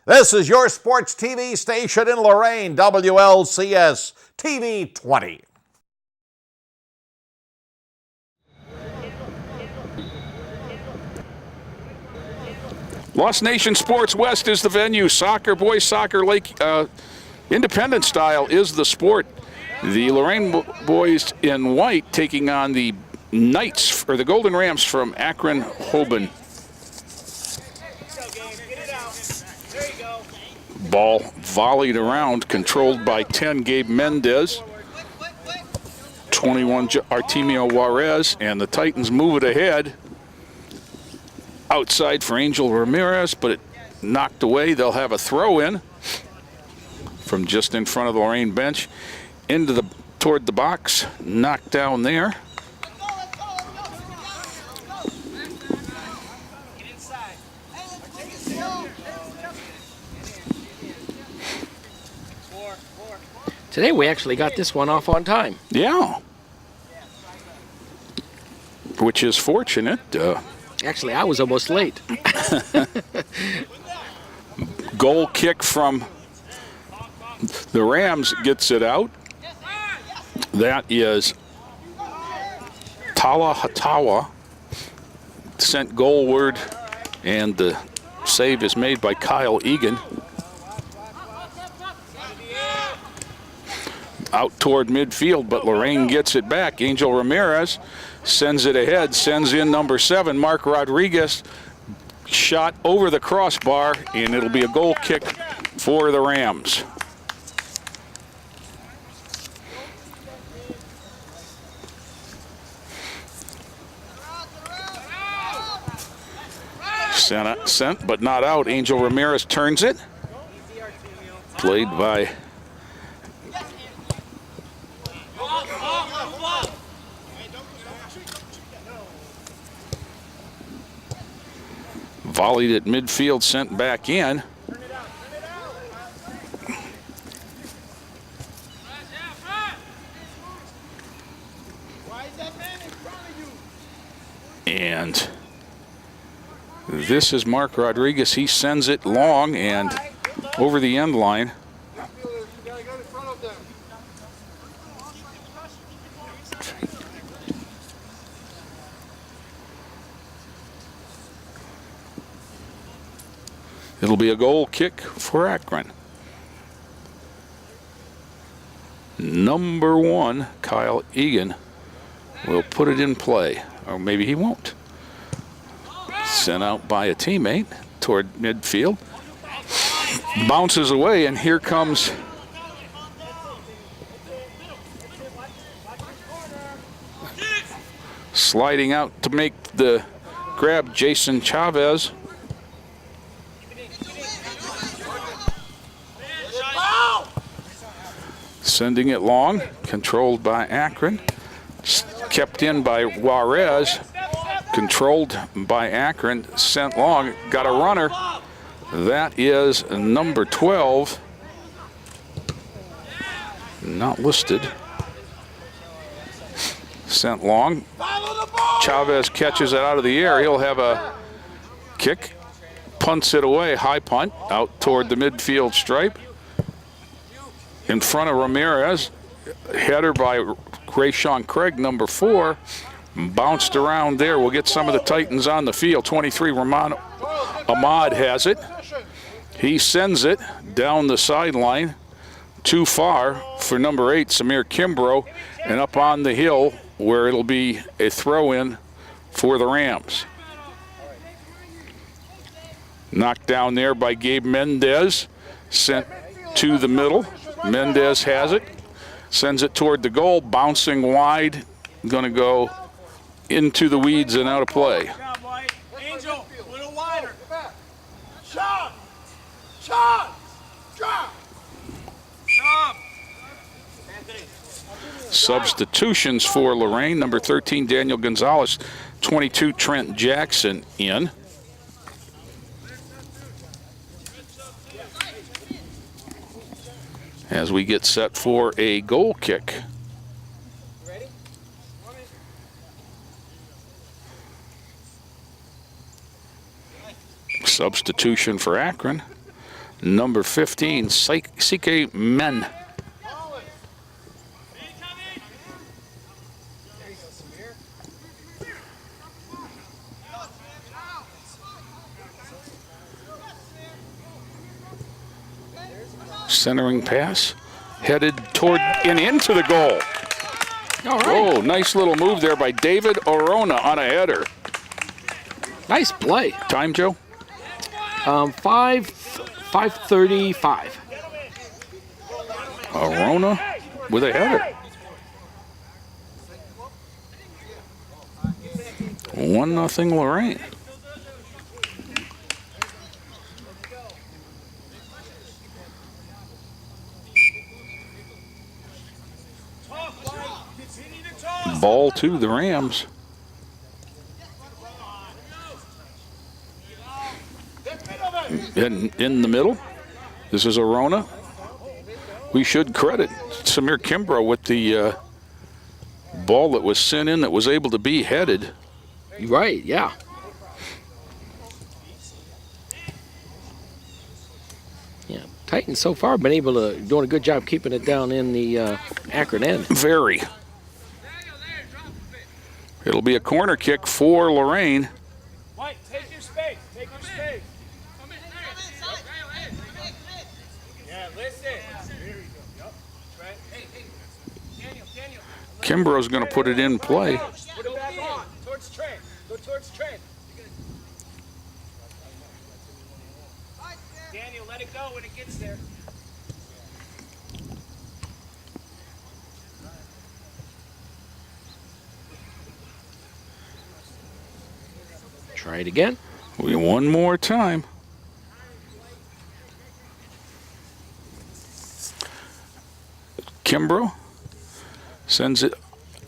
This is your sports TV station in Lorain, WLCS TV 20. Lost Nation Sports West is the venue. Soccer, boys soccer, independent style is the sport. The Lorain boys in white taking on the Knights, or the Golden Rams from Akron, Hoban. Ball volleyed around, controlled by 10, Gabe Mendez. 21, Artemio Juarez, and the Titans move it ahead. Outside for Angel Ramirez, but it knocked away. They'll have a throw-in from just in front of the Lorain bench toward the box. Knocked down there. Today we actually got this one off on time. Yeah. Which is fortunate. Actually, I was almost late. Goal kick from the Rams gets it out. That is Tala Hatawa, sent goalward, and the save is made by Kyle Egan. Out toward midfield, but Lorain gets it back. Angel Ramirez sends it ahead, sends in number 7, Mark Rodriguez. Shot over the crossbar, and it'll be a goal kick for the Rams. Sent, but not out. Angel Ramirez turns it. Played by volleyed at midfield, sent back in. And this is Mark Rodriguez. He sends it long and over the end line. It'll be a goal kick for Akron. Number 1, Kyle Egan, will put it in play, or maybe he won't. Sent out by a teammate toward midfield. Bounces away, and here comes sliding out to make the grab, Jason Chavez. Sending it long, controlled by Akron. Kept in by Juarez, controlled by Akron, sent long, got a runner. That is number 12. Not listed. Sent long. Chavez catches it out of the air. He'll have a kick. Punts it away, high punt, out toward the midfield stripe. In front of Ramirez, header by Rayshawn Craig, number 4, bounced around there. We'll get some of the Titans on the field. 23, Rahman Ahmad has it. He sends it down the sideline, too far for number 8, Samir Kimbrough, and up on the hill where it'll be a throw-in for the Rams. Knocked down there by Gabe Mendez, sent to the middle. Mendez has it, sends it toward the goal, bouncing wide, going to go into the weeds and out of play. Angel, a little wider. Shot! Shot! Drop! Shot! Substitutions for Lorain. Number 13, Daniel Gonzalez. 22, Trent Jackson in. As we get set for a goal kick. Substitution for Akron. number 15, Sike Men. Centering pass, headed toward and into the goal. All right. Oh, nice little move there by David Orona on a header. Nice play. Time, Joe? 5:35. Orona with a header. 1-0 Lorain. Ball to the Rams. In the middle, this is Orona. We should credit Samir Kimbrough with the ball that was sent in that was able to be headed. Right, yeah. Yeah, Titans so far been able to doing a good job keeping it down in the Akron end. Very. It'll be a corner kick for Lorain. Mike, take your space. Take your space. Yeah, listen. There you go. Yep. Right. Hey, Daniel. Kimbrough's going to put it in play. Put it back on. Towards Trent. Go towards Trent. Daniel, let it go when it gets there. Try it again. One more time. Kimbrough sends it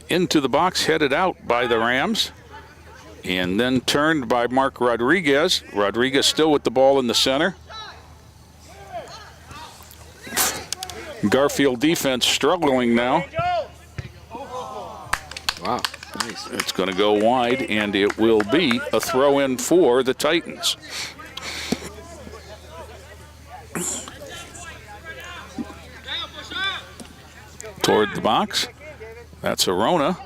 into the box, headed out by the Rams, and then turned by Mark Rodriguez. Rodriguez still with the ball in the center. Garfield defense struggling now. Wow, nice. It's going to go wide, and it will be a throw-in for the Titans. Toward the box. That's Orona.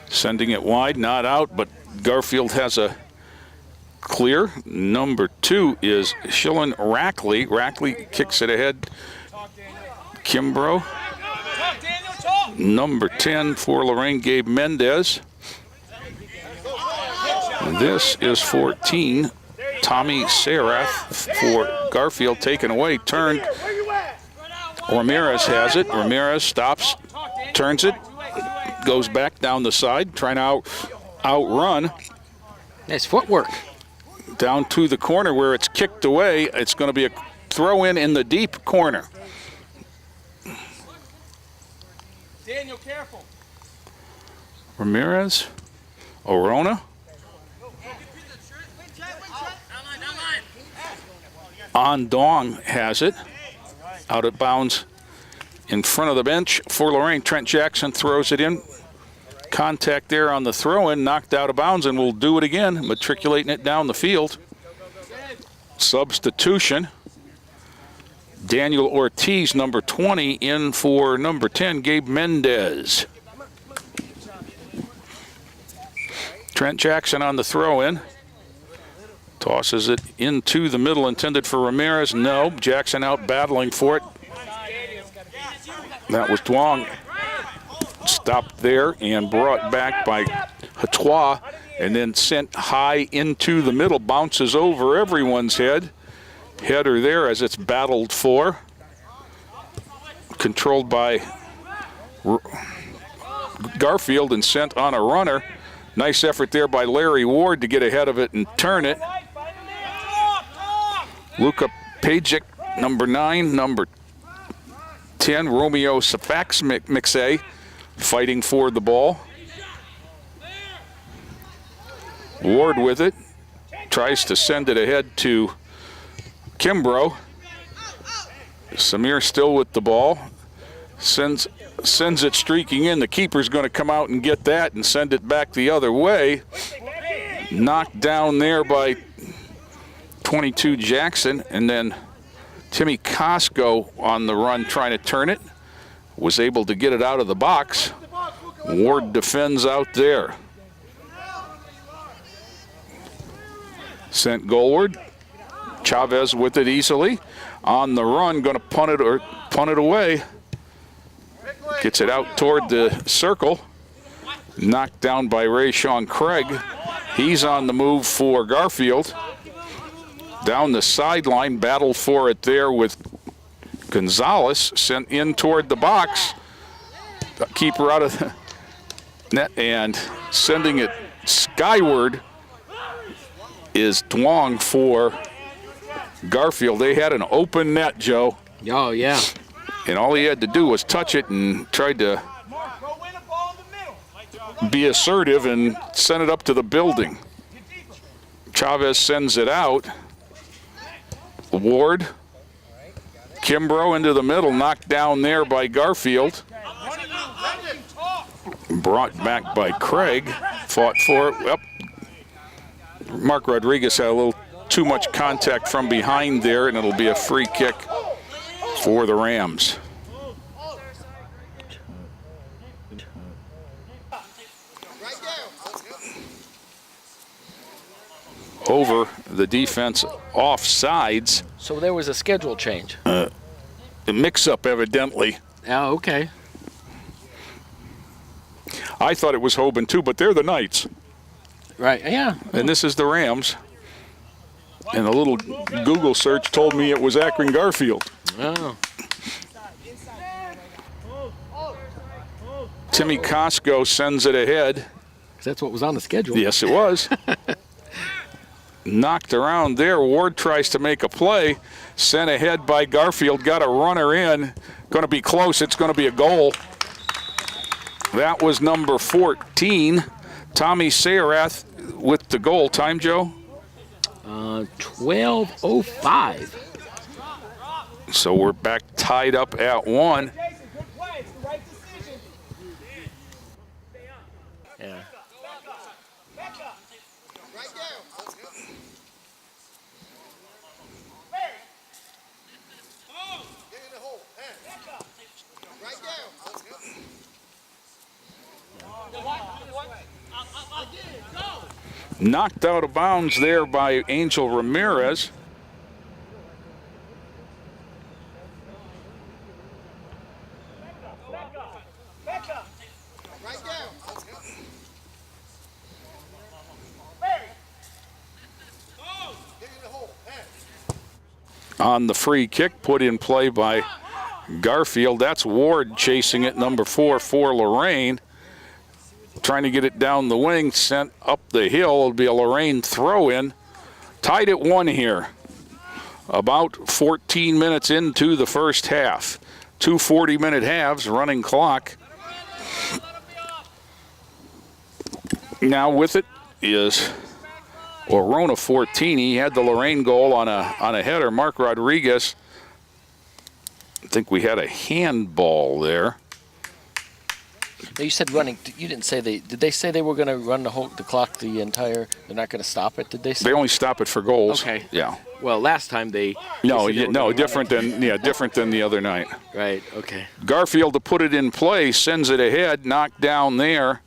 Sending it wide, not out, but Garfield has a clear. Number 2 is Shillen Rackley. Rackley kicks it ahead. Kimbrough. Number 10 for Lorain, Gabe Mendez. This is 14, Tommy Sarath for Garfield, taken away, turned. Ramirez has it. Ramirez stops, turns it, goes back down the side, trying to outrun. Nice footwork. Down to the corner where it's kicked away. It's going to be a throw in the deep corner. Daniel, careful. Ramirez, Orona. Andong has it. Out of bounds in front of the bench for Lorain. Trent Jackson throws it in. Contact there on the throw-in, knocked out of bounds, and will do it again, matriculating it down the field. Substitution. Daniel Ortiz, number 20, in for number 10, Gabe Mendez. Trent Jackson on the throw-in. Tosses it into the middle, intended for Ramirez. No, Jackson out battling for it. That was Duong. Stopped there and brought back by Hatois, and then sent high into the middle. Bounces over everyone's head. Header there as it's battled for. Controlled by Garfield and sent on a runner. Nice effort there by Larry Ward to get ahead of it and turn it. Luka Pajic, number 9, number 10, Romeo Safax Mixay, fighting for the ball. Ward with it, tries to send it ahead to Kimbrough. Samir still with the ball, sends it streaking in. The keeper's going to come out and get that and send it back the other way. Knocked down there by 22 Jackson, and then Timmy Costco on the run trying to turn it. Was able to get it out of the box. Ward defends out there. Sent goalward. Chavez with it easily. On the run, going to punt it away. Gets it out toward the circle. Knocked down by Rayshon Craig. He's on the move for Garfield. Down the sideline, battled for it there with Gonzalez. Sent in toward the box. Keeper out of the net and sending it skyward is Duong for Garfield. They had an open net, Joe. Oh, yeah. And all he had to do was touch it and tried to be assertive and send it up to the building. Chavez sends it out. Ward. Kimbrough into the middle, knocked down there by Garfield. Brought back by Craig. Fought for it. Well, Mark Rodriguez had a little too much contact from behind there, and it'll be a free kick for the Rams. Over the defense offsides. So there was a schedule change. A mix-up, evidently. Oh, okay. I thought it was Hoban too, but they're the Knights. Right, yeah. And this is the Rams. And a little Google search told me it was Akron Garfield. Oh. Timmy Costco sends it ahead. That's what was on the schedule. Yes, it was. Knocked around there. Ward tries to make a play. Sent ahead by Garfield. Got a runner in. Going to be close. It's going to be a goal. That was number 14. Tommy Sayerath with the goal. Time, Joe? 12:05. So we're back tied up at 1. Yeah. Knocked out of bounds there by Angel Ramirez. On the free kick, put in play by Garfield. That's Ward chasing it, number 4 for Lorain. Trying to get it down the wing, sent up the hill. It'll be a Lorain throw-in. Tied at 1 here. About 14 minutes into the first half. 2 40-minute halves, running clock. Now with it is Orona Fortini. Had the Lorain goal on a header. Mark Rodriguez. I think we had a handball there. You said running. You didn't say they. Did they say they were going to run the clock the entire? They're not going to stop it. Did they say? They only stop it for goals. Okay. Yeah. Well, last time they. No, different than the other night. Right. Okay. Garfield to put it in play, sends it ahead, knocked down there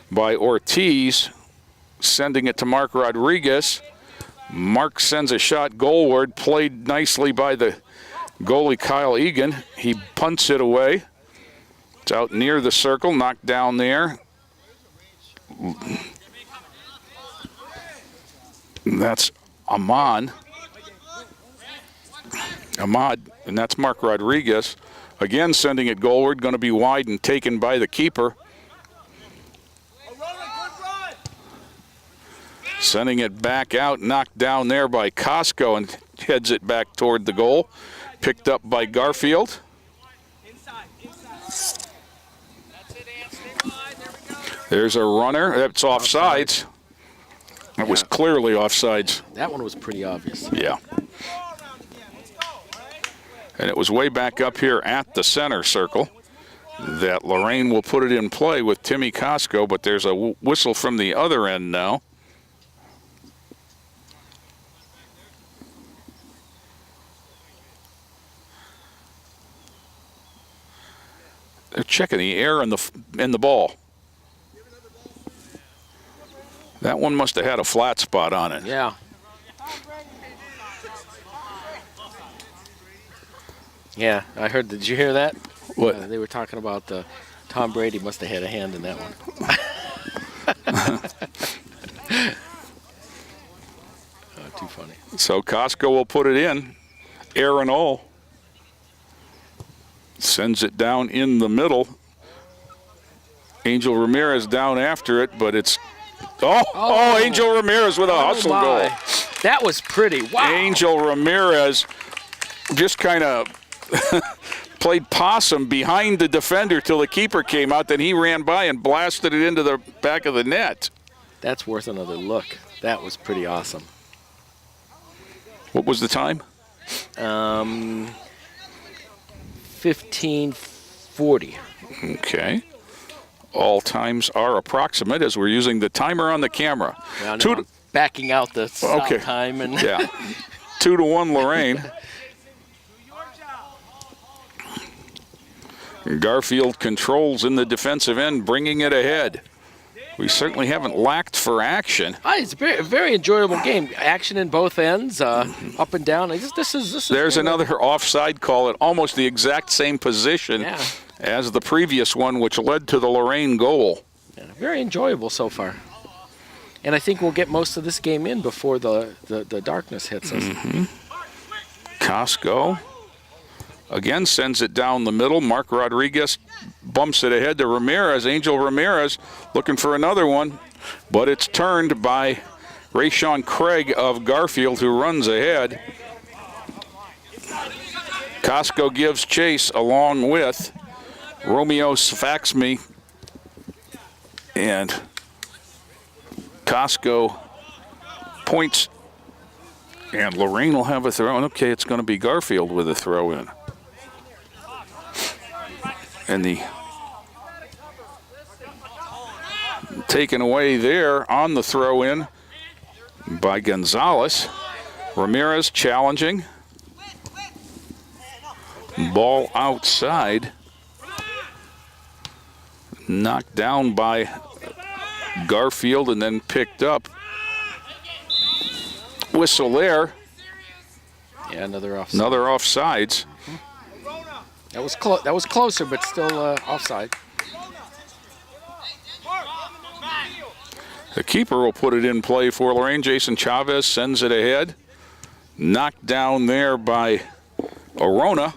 by Ortiz, sending it to Mark Rodriguez. Mark sends a shot goalward, played nicely by the goalie Kyle Egan. He punts it away. It's out near the circle, knocked down there. That's Ahmad, and that's Mark Rodriguez. Again, sending it goalward, going to be wide and taken by the keeper. Sending it back out, knocked down there by Costco, and heads it back toward the goal. Picked up by Garfield. There's a runner. That's offsides. That was clearly offsides. That one was pretty obvious. Yeah. And it was way back up here at the center circle that Lorain will put it in play with Timmy Costco, but there's a whistle from the other end now. They're checking the air and the ball. That one must have had a flat spot on it. Yeah. Yeah, I heard. Did you hear that? What? They were talking about Tom Brady must have had a hand in that one. Oh, too funny. So Costco will put it in. Air and all. Sends it down in the middle. Angel Ramirez down after it, but it's... Oh, Angel Ramirez with a hustle goal. That was pretty. Wow. Angel Ramirez just kind of played possum behind the defender till the keeper came out. Then he ran by and blasted it into the back of the net. That's worth another look. That was pretty awesome. What was the time? 15:40. Okay. All times are approximate as we're using the timer on the camera. Well, no, I'm backing out the stop time. And yeah. 2-1 Lorain. Garfield controls in the defensive end, bringing it ahead. We certainly haven't lacked for action. It's a very enjoyable game. Action in both ends, up and down. This is There's another offside call at almost the exact same position as the previous one, which led to the Lorain goal. Yeah, very enjoyable so far. And I think we'll get most of this game in before the darkness hits us. Mm-hmm. Costco again sends it down the middle. Mark Rodriguez bumps it ahead to Ramirez. Angel Ramirez looking for another one, but it's turned by Rayshawn Craig of Garfield, who runs ahead. Costco gives chase along with Romeo Sfaxmi, and Costco points, and Lorain will have a throw. Okay, it's going to be Garfield with a throw in. And the taken away there on the throw in by Gonzalez. Ramirez challenging. Ball outside. Knocked down by Garfield and then picked up. Whistle there. Yeah, another offside. Another offsides. That was closer, but still offside. The keeper will put it in play for Lorain. Jason Chavez sends it ahead. Knocked down there by Arona.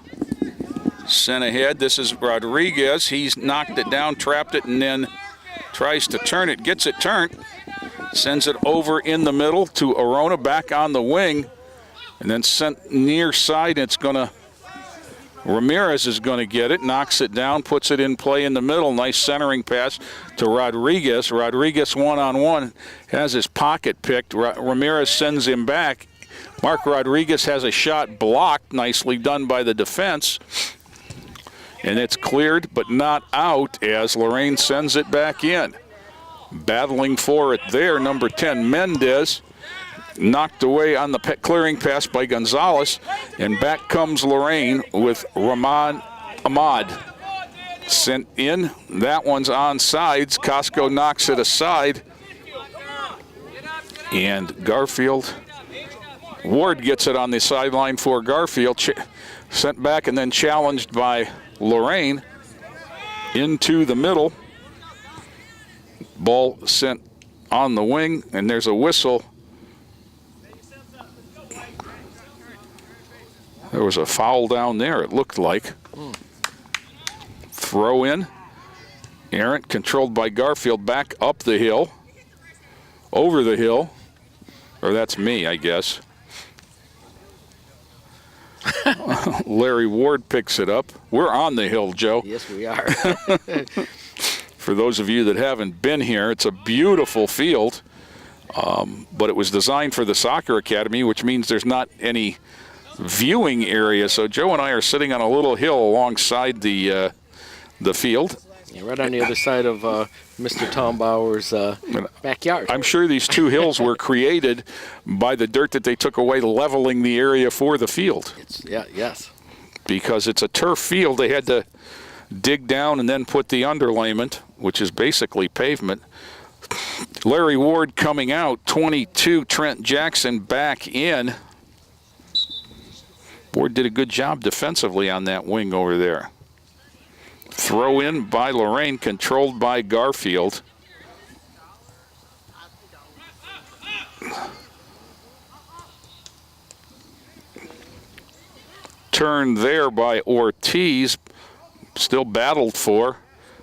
Sent ahead. This is Rodriguez. He's knocked it down, trapped it, and then tries to turn it. Gets it turned. Sends it over in the middle to Arona, back on the wing. And then sent near side. It's going to... Ramirez is going to get it, knocks it down, puts it in play in the middle. Nice centering pass to Rodriguez. Rodriguez one-on-one, has his pocket picked. Ramirez sends him back. Mark Rodriguez has a shot blocked, nicely done by the defense. And it's cleared but not out as Lorain sends it back in. Battling for it there, number 10, Mendez. Knocked away on the clearing pass by Gonzalez, and back comes Lorain with Rahman Ahmad. Sent in. That one's on sides. Costco knocks it aside. And Garfield. Ward gets it on the sideline for Garfield. Sent back and then challenged by Lorain into the middle. Ball sent on the wing, and there's a whistle. There was a foul down there, it looked like. Throw in. Errant, controlled by Garfield, back up the hill. Over the hill. Or that's me, I guess. Larry Ward picks it up. We're on the hill, Joe. Yes, we are. For those of you that haven't been here, it's a beautiful field. But it was designed for the soccer academy, which means there's not any viewing area. So Joe and I are sitting on a little hill alongside the field. Yeah, right on the other side of Mr. Tom Bauer's backyard. I'm sure these two hills were created by the dirt that they took away leveling the area for the field. Yes. Because it's a turf field, they had to dig down and then put the underlayment, which is basically pavement. Larry Ward coming out, 22. Trent Jackson back in. Ward did a good job defensively on that wing over there. Throw in by Lorain, controlled by Garfield. Turn there by Ortiz, still battled for.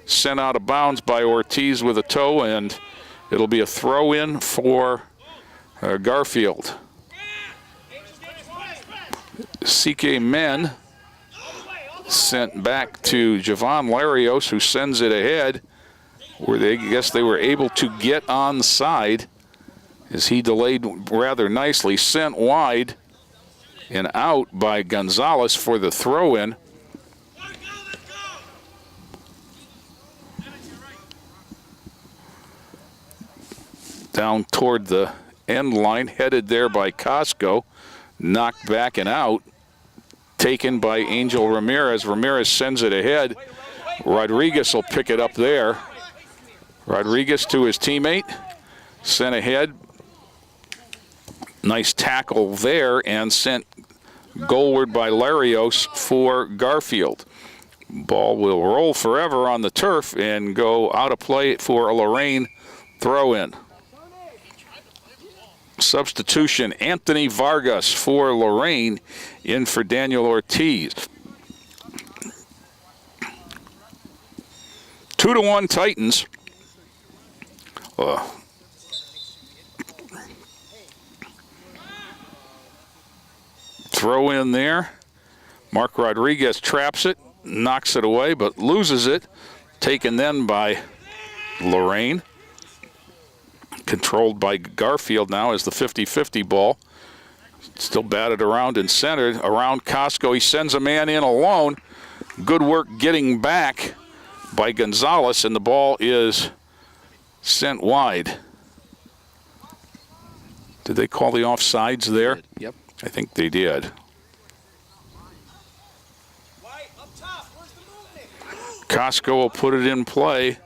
Sent out of bounds by Ortiz with a toe, and it'll be a throw in for Garfield. CK Men sent back to Javon Larios, who sends it ahead, where they guess they were able to get on side as he delayed rather nicely. Sent wide and out by Gonzalez for the throw-in. Down toward the end line, headed there by Costco. Knocked back and out. Taken by Angel Ramirez. Ramirez sends it ahead. Rodriguez will pick it up there. Rodriguez to his teammate. Sent ahead. Nice tackle there and sent goalward by Larios for Garfield. Ball will roll forever on the turf and go out of play for a Lorain throw-in. Substitution, Anthony Vargas for Lorain, in for Daniel Ortiz. 2-1 Titans. Throw in there. Mark Rodriguez traps it, knocks it away, but loses it. Taken then by Lorain. Controlled by Garfield now as the 50-50 ball. Still batted around and centered. Around Costco, he sends a man in alone. Good work getting back by Gonzalez, and the ball is sent wide. Did they call the offsides there? Yep. I think they did. Costco will put it in play.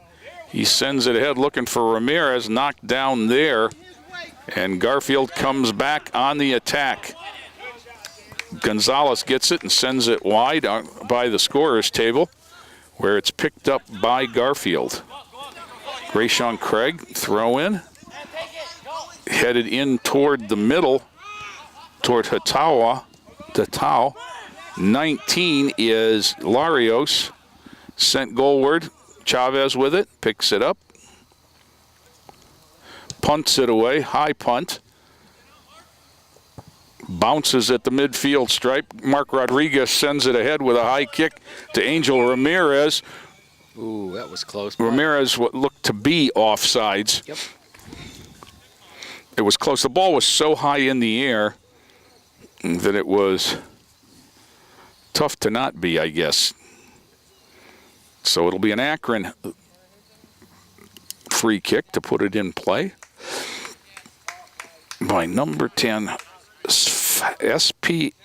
He sends it ahead looking for Ramirez, knocked down there, and Garfield comes back on the attack. Gonzalez gets it and sends it wide by the scorer's table, where it's picked up by Garfield. Grayshawn Craig, throw in, headed in toward the middle, toward Tatao. 19 is Larios, sent goalward. Chavez with it, picks it up, punts it away, high punt, bounces at the midfield stripe. Mark Rodriguez sends it ahead with a high kick to Angel Ramirez. Ooh, that was close. Ramirez what looked to be offsides. Yep. It was close. The ball was so high in the air that it was tough to not be, I guess. So it'll be an Akron free kick to put it in play by number 10, S-P-H-A-P-M-I-X-A-Y.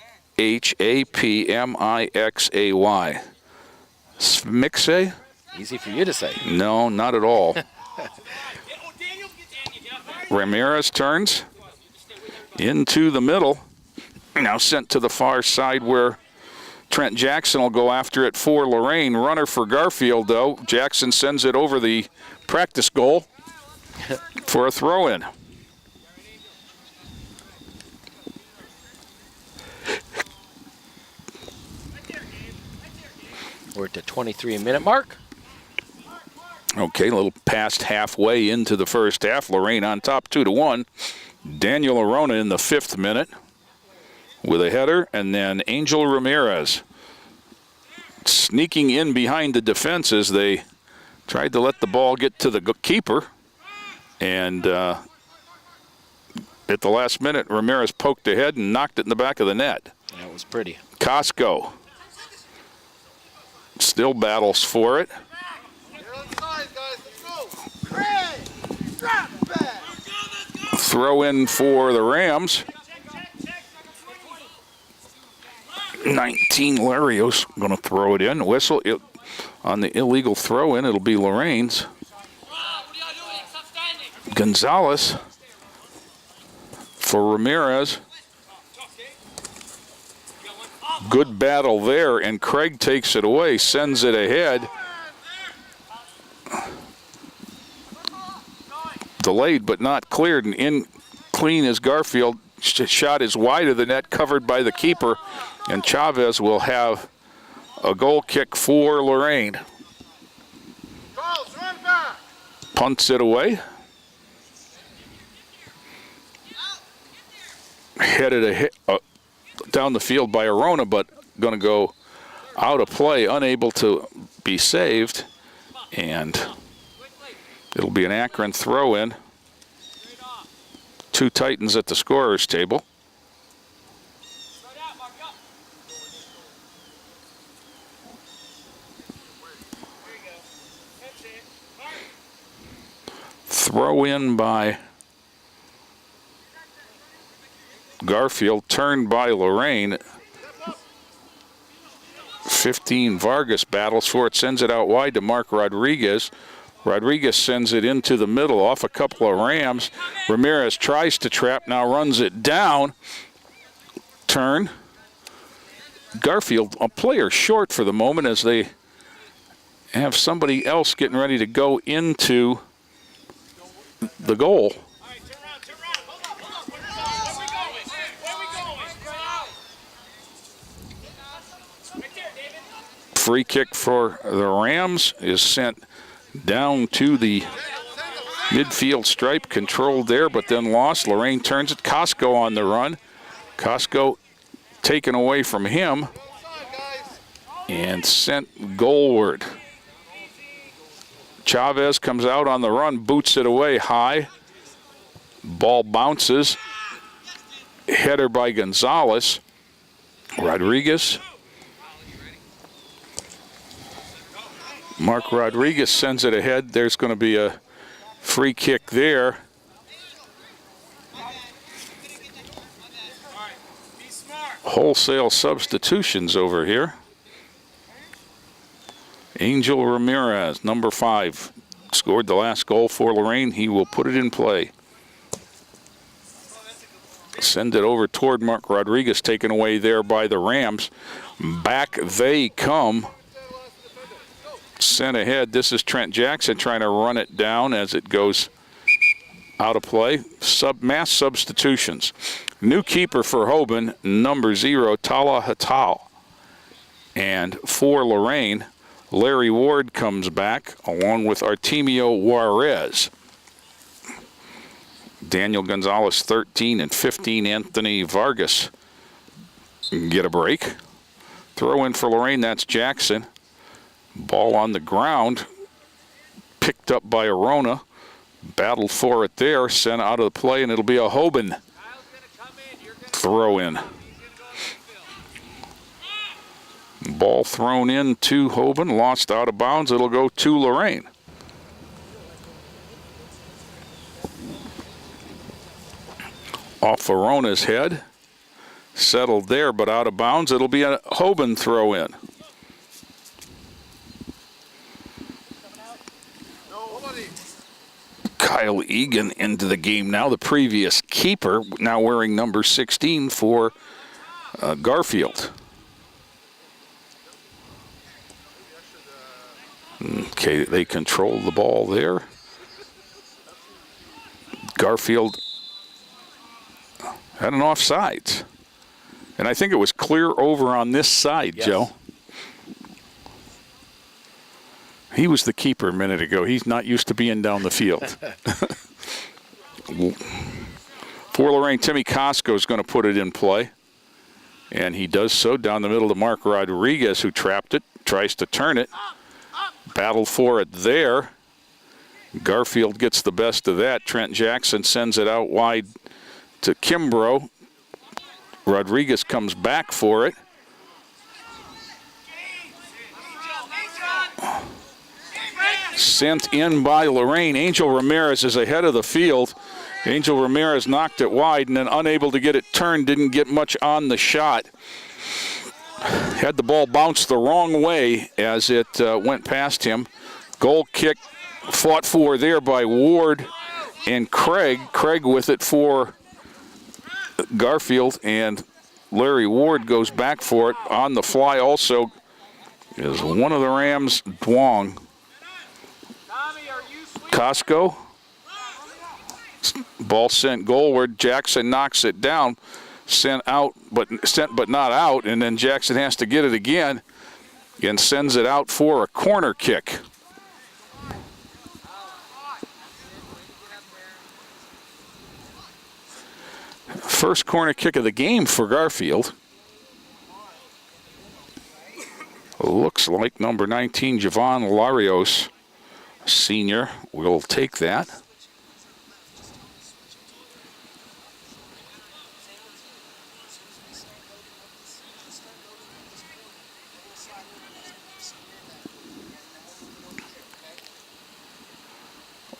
Smixe? Easy for you to say. No, not at all. Ramirez turns into the middle. Now sent to the far side where Trent Jackson will go after it for Lorain. Runner for Garfield, though. Jackson sends it over the practice goal for a throw-in. We're at the 23-minute mark. Okay, a little past halfway into the first half. Lorain on top 2-1. Daniel Arona in the 5th minute with a header, and then Angel Ramirez sneaking in behind the defenses. They tried to let the ball get to the keeper, and at the last minute, Ramirez poked ahead and knocked it in the back of the net. That was pretty. Costco still battles for it. Throw in for the Rams. 19 Larios going to throw it in. Whistle. on the illegal throw-in. It'll be Lorain's. Gonzalez for Ramirez. Good battle there, and Craig takes it away, sends it ahead. Delayed but not cleared, and in clean as Garfield. Shot is wide of the net, covered by the keeper, and Chavez will have a goal kick for Lorain. Punts it away. Headed down the field by Arona, but going to go out of play, unable to be saved, and it'll be an Akron throw-in. 2 Titans at the scorer's table. Throw in by Garfield, turned by Lorain. 15 Vargas battles for it, sends it out wide to Mark Rodriguez. Rodriguez sends it into the middle off a couple of Rams. Ramirez tries to trap, now runs it down. Turn. Garfield, a player short for the moment as they have somebody else getting ready to go into the goal. Free kick for the Rams is sent down to the midfield stripe, controlled there, but then lost. Lorain turns it. Costco on the run. Costco taken away from him and sent goalward. Chavez comes out on the run, boots it away high. Ball bounces. Header by Gonzalez. Rodriguez. Mark Rodriguez sends it ahead. There's going to be a free kick there. Wholesale substitutions over here. Angel Ramirez, number 5, scored the last goal for Lorain. He will put it in play. Send it over toward Mark Rodriguez, taken away there by the Rams. Back they come. Sent ahead. This is Trent Jackson trying to run it down as it goes out of play. Mass substitutions. New keeper for Hoban, number 0, Tala Hatal. And for Lorain, Larry Ward comes back along with Artemio Juarez. Daniel Gonzalez, 13, and 15, Anthony Vargas get a break. Throw in for Lorain, that's Jackson. Ball on the ground, picked up by Arona. Battled for it there, sent out of the play, and it'll be a Hoban throw in. Ball thrown in to Hoban, lost out of bounds. It'll go to Lorain. Off Arona's head, settled there, but out of bounds. It'll be a Hoban throw in. Kyle Egan into the game now, the previous keeper, now wearing number 16 for Garfield. Okay, they control the ball there. Garfield had an offsides. And I think it was clear over on this side, yes. Joe. He was the keeper a minute ago. He's not used to being down the field. For Lorain, Timmy Costco is going to put it in play. And he does so down the middle to Mark Rodriguez, who trapped it, tries to turn it. Battled for it there. Garfield gets the best of that. Trent Jackson sends it out wide to Kimbrough. Rodriguez comes back for it. Sent in by Lorain. Angel Ramirez is ahead of the field. Angel Ramirez knocked it wide and then unable to get it turned, didn't get much on the shot. Had the ball bounce the wrong way as it went past him. Goal kick fought for there by Ward and Craig. Craig with it for Garfield, and Larry Ward goes back for it. On the fly also is one of the Rams, Duong. Costco. Ball sent goalward. Jackson knocks it down. Sent but not out, and then Jackson has to get it again and sends it out for a corner kick. First corner kick of the game for Garfield. Looks like number 19, Javon Larios, senior, will take that.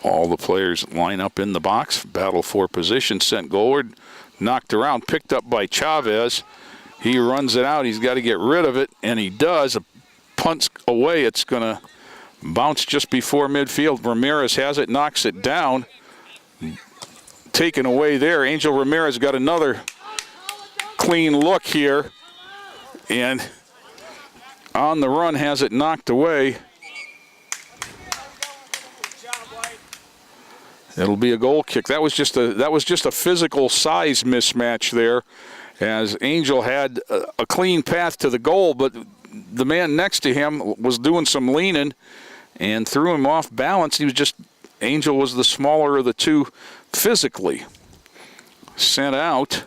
All the players line up in the box, battle for position, sent goalward, knocked around, picked up by Chavez. He runs it out. He's got to get rid of it, and he does. A punt's away. It's going to bounce just before midfield. Ramirez has it, knocks it down. Taken away there. Angel Ramirez got another clean look here, and on the run has it knocked away. It'll be a goal kick. That was just a physical size mismatch there, as Angel had a clean path to the goal, but the man next to him was doing some leaning and threw him off balance. Angel was the smaller of the two physically. Sent out.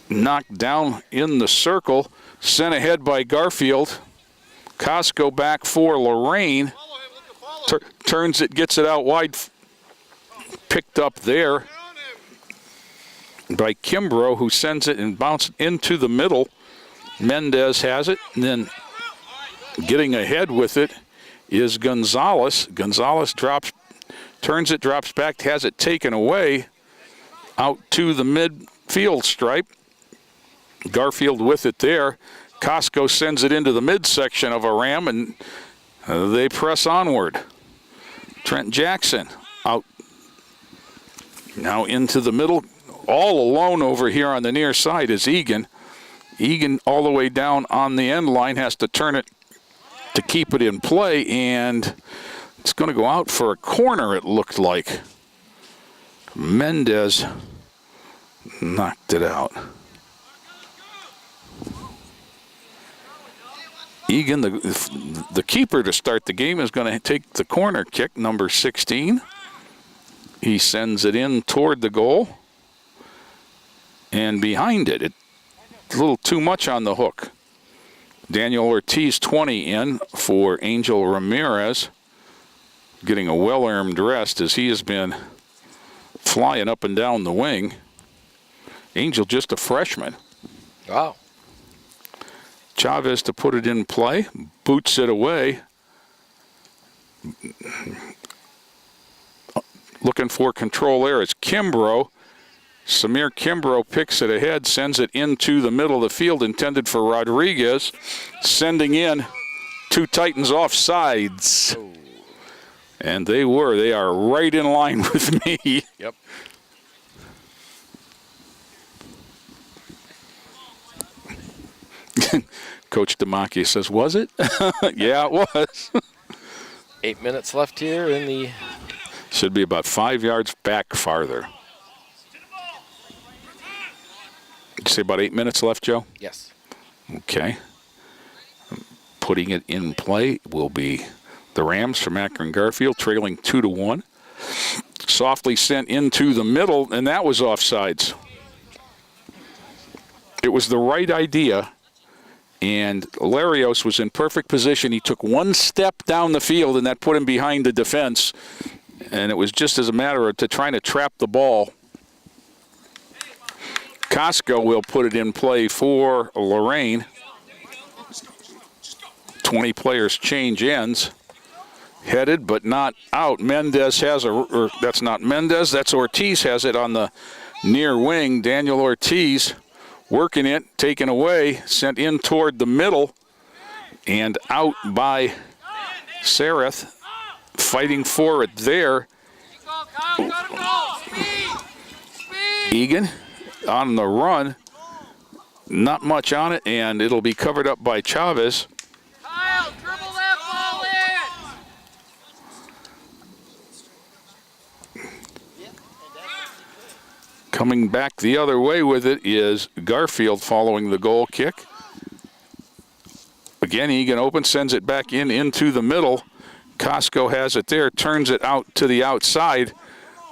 Knocked down in the circle. Sent ahead by Garfield. Costco back for Lorain. Turns it, gets it out wide, picked up there by Kimbrough, who sends it and bounces into the middle. Mendez has it, and then getting ahead with it is Gonzalez. Gonzalez turns it, drops back, has it taken away out to the midfield stripe. Garfield with it there. Costco sends it into the midsection of a Ram, and they press onward. Trent Jackson out now into the middle. All alone over here on the near side is Egan. Egan all the way down on the end line, has to turn it to keep it in play, and it's going to go out for a corner, it looked like. Mendez knocked it out. Egan, the keeper to start the game, is going to take the corner kick, number 16. He sends it in toward the goal. And behind it, it's a little too much on the hook. Daniel Ortiz, 20, in for Angel Ramirez. Getting a well-earned rest as he has been flying up and down the wing. Angel just a freshman. Wow. Chavez to put it in play, boots it away. Looking for control there is Kimbrough. Samir Kimbrough picks it ahead, sends it into the middle of the field, intended for Rodriguez. Sending in two Titans off sides. Oh. And they are right in line with me. Yep. Coach DeMacchia says, was it? Yeah, it was. 8 minutes left here in the... Should be about 5 yards back farther. Did you say about 8 minutes left, Joe? Yes. Okay. Putting it in play will be the Rams from Akron Garfield, trailing 2-1. Softly sent into the middle, and that was offsides. It was the right idea. And Larios was in perfect position. He took one step down the field, and that put him behind the defense. And it was just as a matter of trying to trap the ball. Costco will put it in play for Lorain. 20 players change ends. Headed but not out. Mendez has that's not Mendez, that's Ortiz has it on the near wing. Daniel Ortiz working it, taken away, sent in toward the middle, and out by Sareth, fighting for it there. Egan on the run, not much on it, and it'll be covered up by Chavez. Kyle, dribble that ball in. Coming back the other way with it is Garfield following the goal kick. Again, Egan open, sends it back into the middle. Costco has it there, turns it out to the outside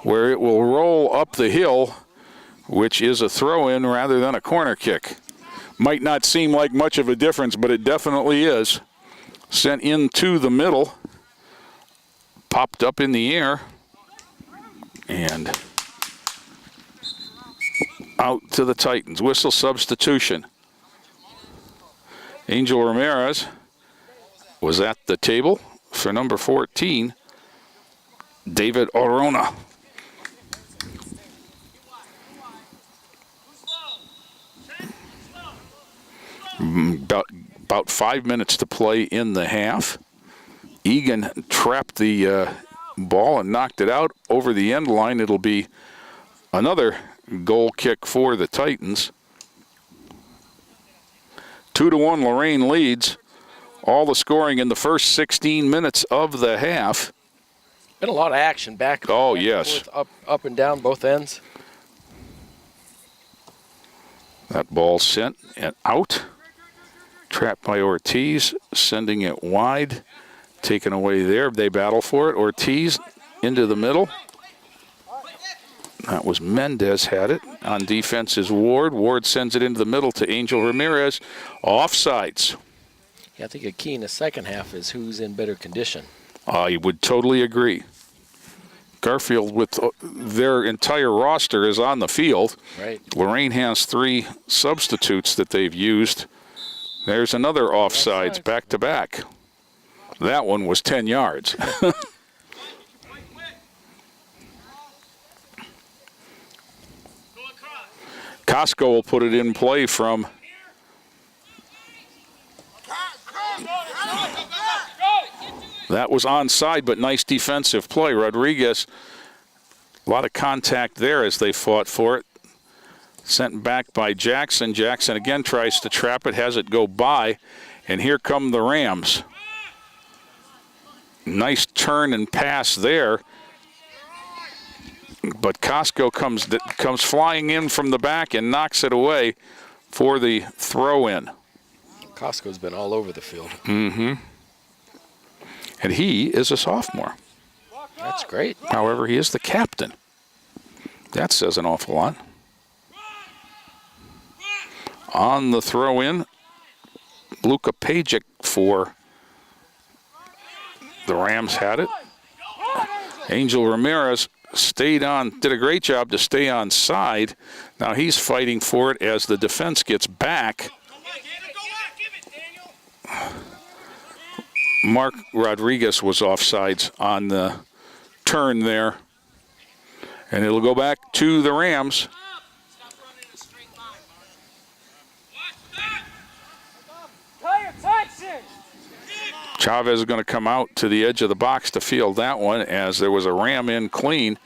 where it will roll up the hill, which is a throw-in rather than a corner kick. Might not seem like much of a difference, but it definitely is. Sent into the middle, popped up in the air, and out to the Titans. Whistle substitution. Angel Ramirez was at the table for number 14, David Orona. About 5 minutes to play in the half. Egan trapped the ball and knocked it out over the end line. It'll be another goal kick for the Titans. 2-1 Lorain leads. All the scoring in the first 16 minutes of the half. Been a lot of action back. Oh, back yes. And forth, up and down both ends. That ball sent and out. Trapped by Ortiz, sending it wide. Taken away there. They battle for it. Ortiz into the middle. That was Mendez had it. On defense is Ward. Ward sends it into the middle to Angel Ramirez. Offsides. Yeah, I think a key in the second half is who's in better condition. I would totally agree. Garfield, with their entire roster, is on the field. Right. Lorain has 3 substitutes that they've used. There's another offsides back-to-back. That one was 10 yards. Costco will put it in play from that was onside, but nice defensive play. Rodriguez, a lot of contact there as they fought for it. Sent back by Jackson. Jackson again tries to trap it, has it go by, and here come the Rams. Nice turn and pass there. But Costco comes flying in from the back and knocks it away for the throw-in. Costco's been all over the field. Mm-hmm. And he is a sophomore. That's great. However, he is the captain. That says an awful lot. On the throw-in, Luka Pajic for the Rams had it. Angel Ramirez stayed on, did a great job to stay on side. Now he's fighting for it as the defense gets back. Mark Rodriguez was offsides on the turn there. And it'll go back to the Rams. Chavez is going to come out to the edge of the box to field that one as there was a ram in clean.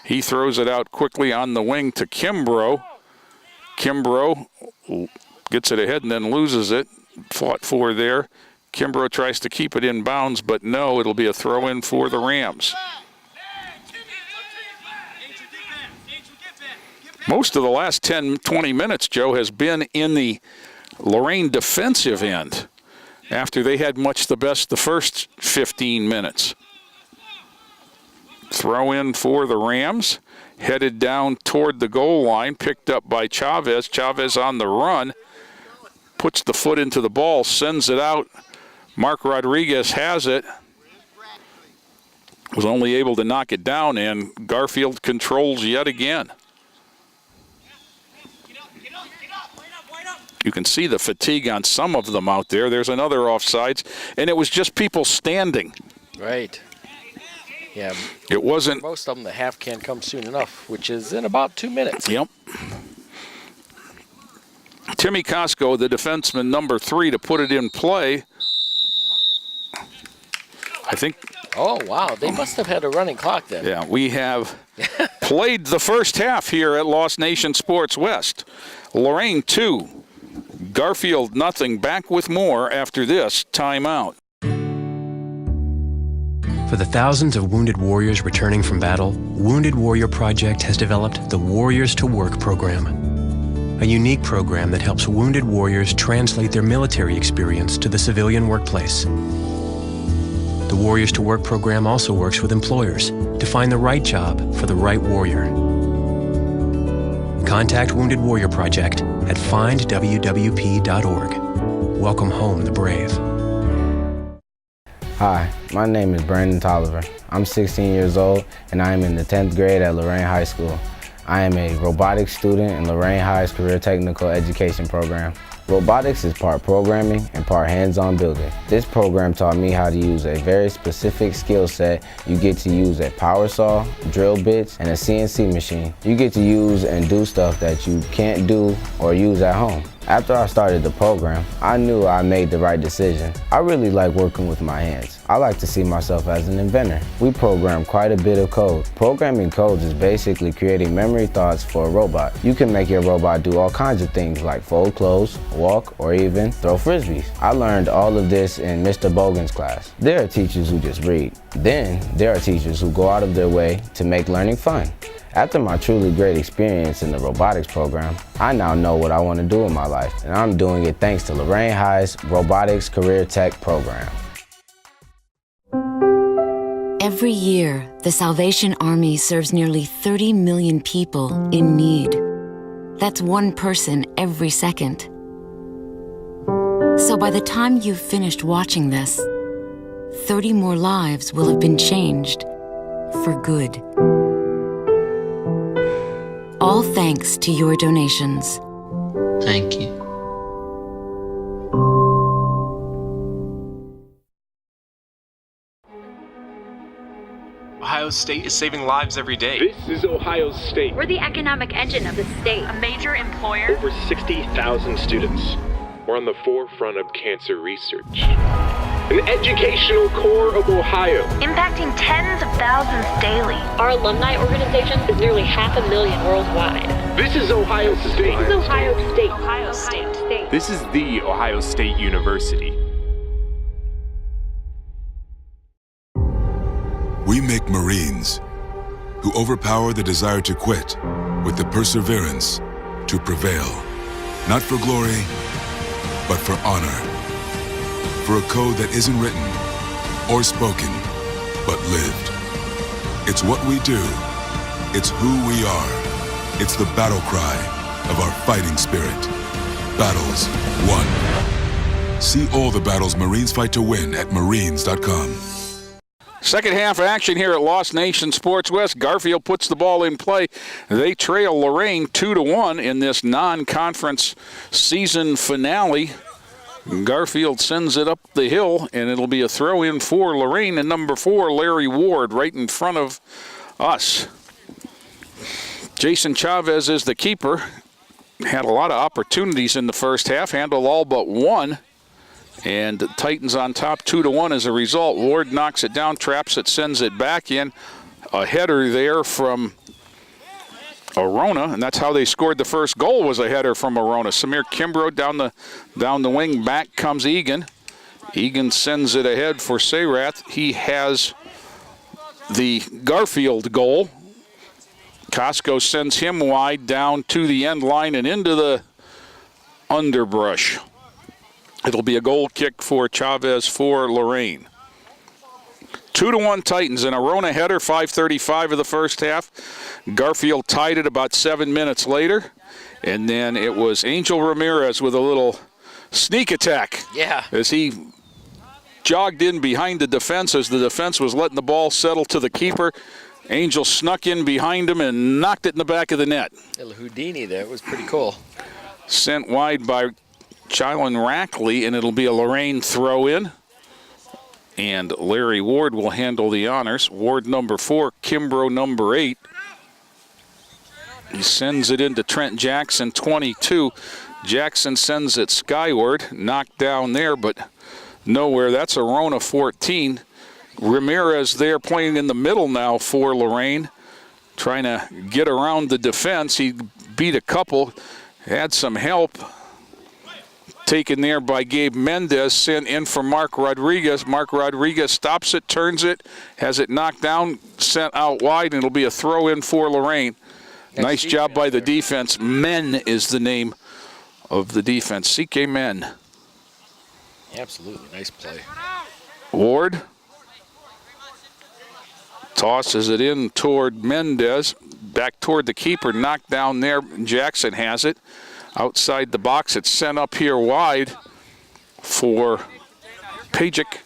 He throws it out quickly on the wing to Kimbrough. Kimbrough gets it ahead and then loses it. Fought for there. Kimbrough tries to keep it in bounds, but no, it'll be a throw-in for the Rams. Most of the last 10, 20 minutes, Joe, has been in the Lorain defensive end after they had much the best the first 15 minutes. Throw in for the Rams, headed down toward the goal line, picked up by Chavez. Chavez on the run, puts the foot into the ball, sends it out. Mark Rodriguez has it. Was only able to knock it down, and Garfield controls yet again. You can see the fatigue on some of them out there. There's another offsides, and it was just people standing. Right. Yeah. It wasn't. Most of them, the half can't come soon enough, which is in about 2 minutes. Yep. Timmy Costco, the defenseman number 3, to put it in play. I think. Oh, wow. They must have had a running clock then. Yeah, we have played the first half here at Lost Nation Sports West. Lorain 2, Garfield nothing. Back with more after this timeout. For the thousands of wounded warriors returning from battle, Wounded Warrior Project has developed the Warriors to Work program, a unique program that helps wounded warriors translate their military experience to the civilian workplace. The Warriors to Work program also works with employers to find the right job for the right warrior. Contact Wounded Warrior Project at findwwp.org. Welcome home the brave. Hi, my name is Brandon Tolliver. I'm 16 years old and I am in the 10th grade at Lorain High School. I am a robotics student in Lorain High's Career Technical Education program. Robotics is part programming and part hands-on building. This program taught me how to use a very specific skill set. You get to use a power saw, drill bits, and a CNC machine. You get to use and do stuff that you can't do or use at home. After I started the program, I knew I made the right decision. I really like working with my hands. I like to see myself as an inventor. We program quite a bit of code. Programming codes is basically creating memory thoughts for a robot. You can make your robot do all kinds of things like fold clothes, walk, or even throw frisbees. I learned all of this in Mr. Bogan's class. There are teachers who just read. Then there are teachers who go out of their way to make learning fun. After my truly great experience in the robotics program, I now know what I want to do in my life, and I'm doing it thanks to Lorain High's Robotics Career Tech program. Every year, the Salvation Army serves nearly 30 million people in need. That's one person every second. So by the time you've finished watching this, 30 more lives will have been changed for good. All thanks to your donations. Thank you. Ohio State is saving lives every day. This is Ohio State. We're the economic engine of the state. A major employer. Over 60,000 students. We're on the forefront of cancer research. An educational core of Ohio. Impacting tens of thousands daily. Our alumni organization is nearly 500,000 worldwide. This is Ohio State. This is Ohio State. Ohio State. This is the Ohio State University. We make Marines who overpower the desire to quit with the perseverance to prevail. Not for glory, but for honor. For a code that isn't written or spoken, but lived. It's what we do. It's who we are. It's the battle cry of our fighting spirit. Battles won. See all the battles Marines fight to win at marines.com. Second half action here at Lost Nation Sports West. Garfield puts the ball in play. They trail Lorain 2-1 in this non-conference season finale. Garfield sends it up the hill, and it'll be a throw-in for Lorain, and number 4, Larry Ward, right in front of us. Jason Chavez is the keeper. Had a lot of opportunities in the first half, handled all but one. And the Titans on top 2-1 as a result. Ward knocks it down, traps it, sends it back in. A header there from Arona, and that's how they scored the first goal, was a header from Arona. Samir Kimbrough down the wing, back comes Egan. Egan sends it ahead for Seyrath. He has the Garfield goal. Costco sends him wide down to the end line and into the underbrush. It'll be a goal kick for Chavez for Lorain. 2-1 Titans, and a Arona header, 5:35 of the first half. Garfield tied it about 7 minutes later. And then it was Angel Ramirez with a little sneak attack. Yeah. As he jogged in behind the defense as the defense was letting the ball settle to the keeper. Angel snuck in behind him and knocked it in the back of the net. Little Houdini there. It was pretty cool. Sent wide by Chylan Rackley, and it'll be a Lorain throw-in. And Larry Ward will handle the honors. Ward number 4, Kimbrough number 8. He sends it into Trent Jackson, 22. Jackson sends it skyward, knocked down there, but nowhere. That's a Rona 14. Ramirez there playing in the middle now for Lorain, trying to get around the defense. He beat a couple, had some help. Taken there by Gabe Mendez, sent in for Mark Rodriguez. Mark Rodriguez stops it, turns it, has it knocked down, sent out wide, and it'll be a throw in for Lorain. Nice job by the defense. Men is the name of the defense. CK Men. Absolutely, nice play. Ward tosses it in toward Mendez, back toward the keeper, knocked down there. Jackson has it. Outside the box, it's sent up here wide for Pajic.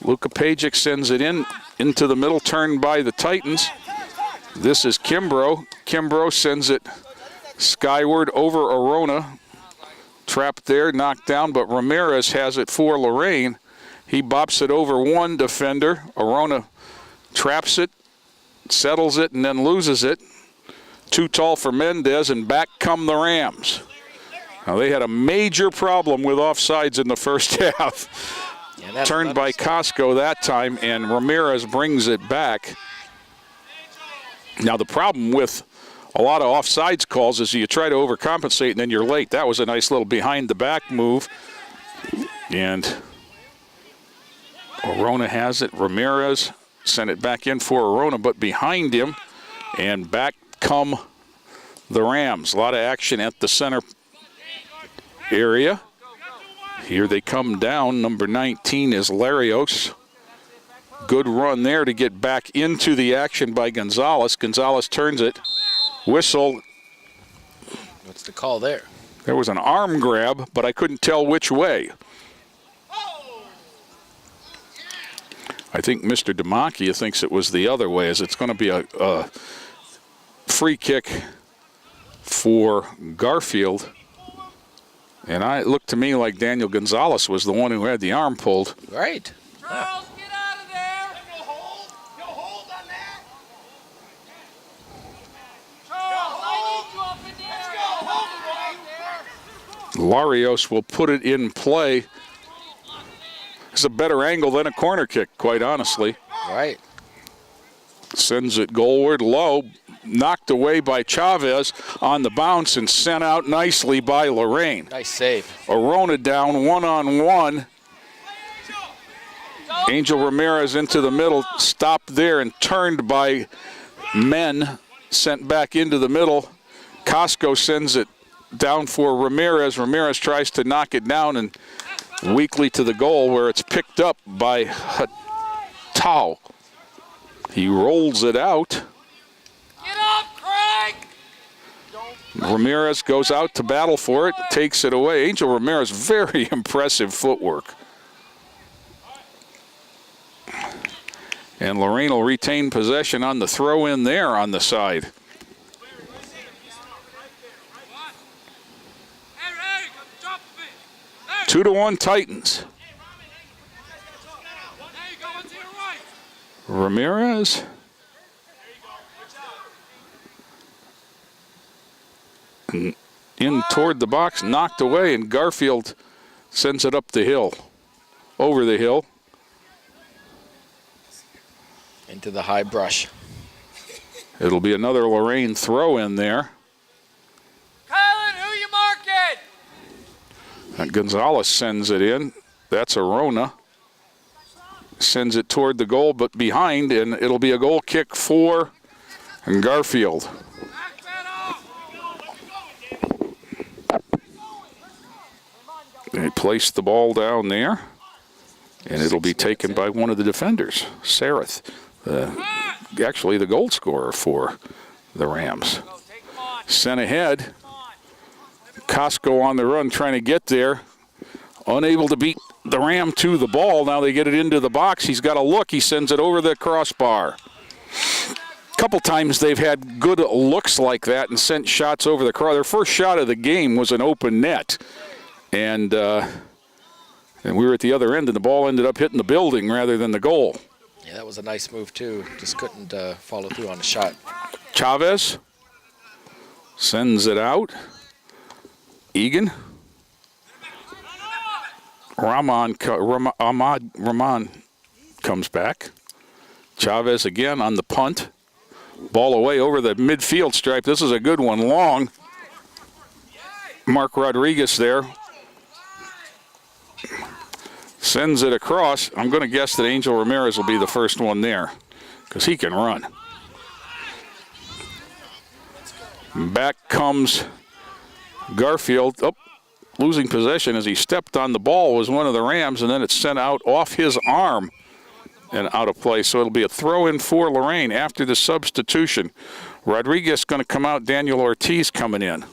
Luka Pajic sends it into the middle, turned by the Titans. This is Kimbrough. Kimbrough sends it skyward over Arona. Trapped there, knocked down, but Ramirez has it for Lorain. He bops it over one defender. Arona traps it, settles it, and then loses it. Too tall for Mendez, and back come the Rams. Now, they had a major problem with offsides in the first half. Yeah, turned by Costco that time, and Ramirez brings it back. Now, the problem with a lot of offsides calls is you try to overcompensate, and then you're late. That was a nice little behind-the-back move. And Arona has it. Ramirez sent it back in for Arona, but behind him, and back come the Rams. A lot of action at the center area. Here they come down. Number 19 is Larios. Good run there to get back into the action by Gonzalez. Gonzalez turns it. Whistle. What's the call there? There was an arm grab, but I couldn't tell which way. I think Mr. Demakia thinks it was the other way, as it's going to be a free kick for Garfield. And it looked to me like Daniel Gonzalez was the one who had the arm pulled. Right. Charles, get out of there. No hold. No hold on that. Charles, I need you up in there. Let's go. Hold it right there. Larios will put it in play. It's a better angle than a corner kick, quite honestly. Right. Sends it goalward, low, knocked away by Chavez on the bounce and sent out nicely by Lorain. Nice save. Arona down one-on-one. Angel Ramirez into the middle, stopped there and turned by Men, sent back into the middle. Costco sends it down for Ramirez. Ramirez tries to knock it down and weakly to the goal, where it's picked up by Hatau. He rolls it out. Get up, Craig! Ramirez goes out to battle for it, takes it away. Angel Ramirez, very impressive footwork. And Lorain will retain possession on the throw-in there on the side. Hey, 2-1 Titans. Ramirez. In toward the box, knocked away, and Garfield sends it up the hill, over the hill. Into the high brush. It'll be another Lorain throw in there. Kylan, who you marking? And Gonzalez sends it in. That's Arona. Sends it toward the goal, but behind, and it'll be a goal kick for Garfield. They place the ball down there, and it'll be taken by one of the defenders, Sareth, actually the goal scorer for the Rams. Sent ahead. Costco on the run, trying to get there. Unable to beat the Ram to the ball. Now they get it into the box. He's got a look. He sends it over the crossbar. A couple times they've had good looks like that and sent shots over the cross. Their first shot of the game was an open net. And we were at the other end, and the ball ended up hitting the building rather than the goal. Yeah, that was a nice move, too. Just couldn't follow through on the shot. Chavez sends it out. Egan Rahman comes back. Chavez again on the punt. Ball away over the midfield stripe. This is a good one, long. Mark Rodriguez there. Sends it across. I'm going to guess that Angel Ramirez will be the first one there because he can run. Back comes Garfield. Oh, losing possession as he stepped on the ball was one of the Rams, and then it's sent out off his arm and out of play. So it'll be a throw-in for Lorain after the substitution. Rodriguez going to come out. Daniel Ortiz coming in.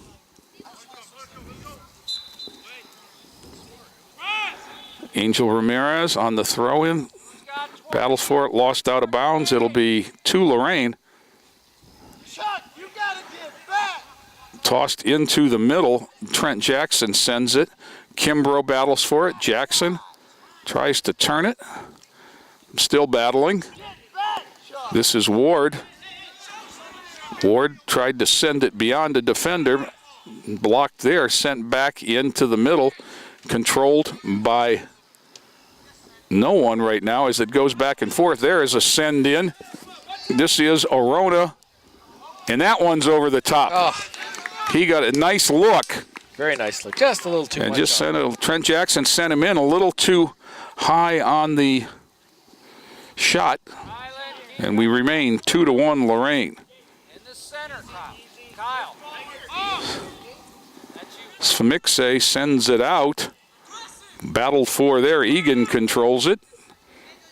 Angel Ramirez on the throw-in. Battles for it, lost out of bounds. It'll be to Lorain. Tossed into the middle. Trent Jackson sends it. Kimbrough battles for it. Jackson tries to turn it. Still battling. This is Ward. Ward tried to send it beyond a defender. Blocked there, sent back into the middle. Controlled by no one right now as it goes back and forth. There is a send in. This is Arona. And that one's over the top. Oh. He got a nice look. Very nice look. Just a little too much. And just Trent Jackson sent him in a little too high on the shot. And we remain 2-1 Lorain. In the center, Kyle. Sfamixe sends it out. Battled for there. Egan controls it.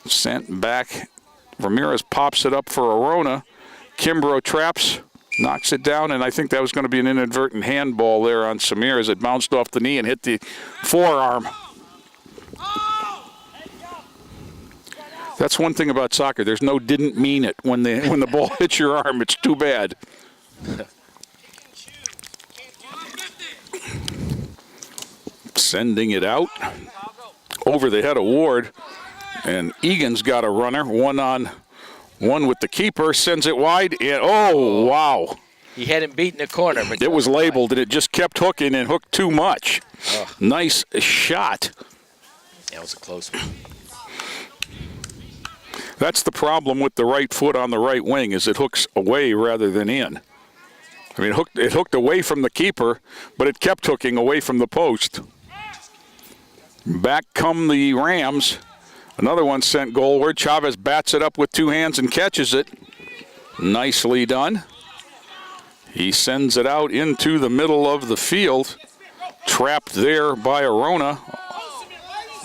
Sent back. Ramirez pops it up for Arona. Kimbrough traps, knocks it down, and I think that was going to be an inadvertent handball there on Samir as it bounced off the knee and hit the forearm. That's one thing about soccer. There's no didn't mean it when the ball hits your arm. It's too bad. Sending it out over the head of Ward, and Egan's got a runner, one with the keeper, sends it wide, and oh, wow. He hadn't beaten the corner, but it was labeled, and it just kept hooking and hooked too much. Oh. Nice shot. That was a close one. That's the problem with the right foot on the right wing, is it hooks away rather than in. I mean, it hooked away from the keeper, but it kept hooking away from the post. Back come the Rams. Another one sent goalward. Chavez bats it up with two hands and catches it. Nicely done. He sends it out into the middle of the field. Trapped there by Arona.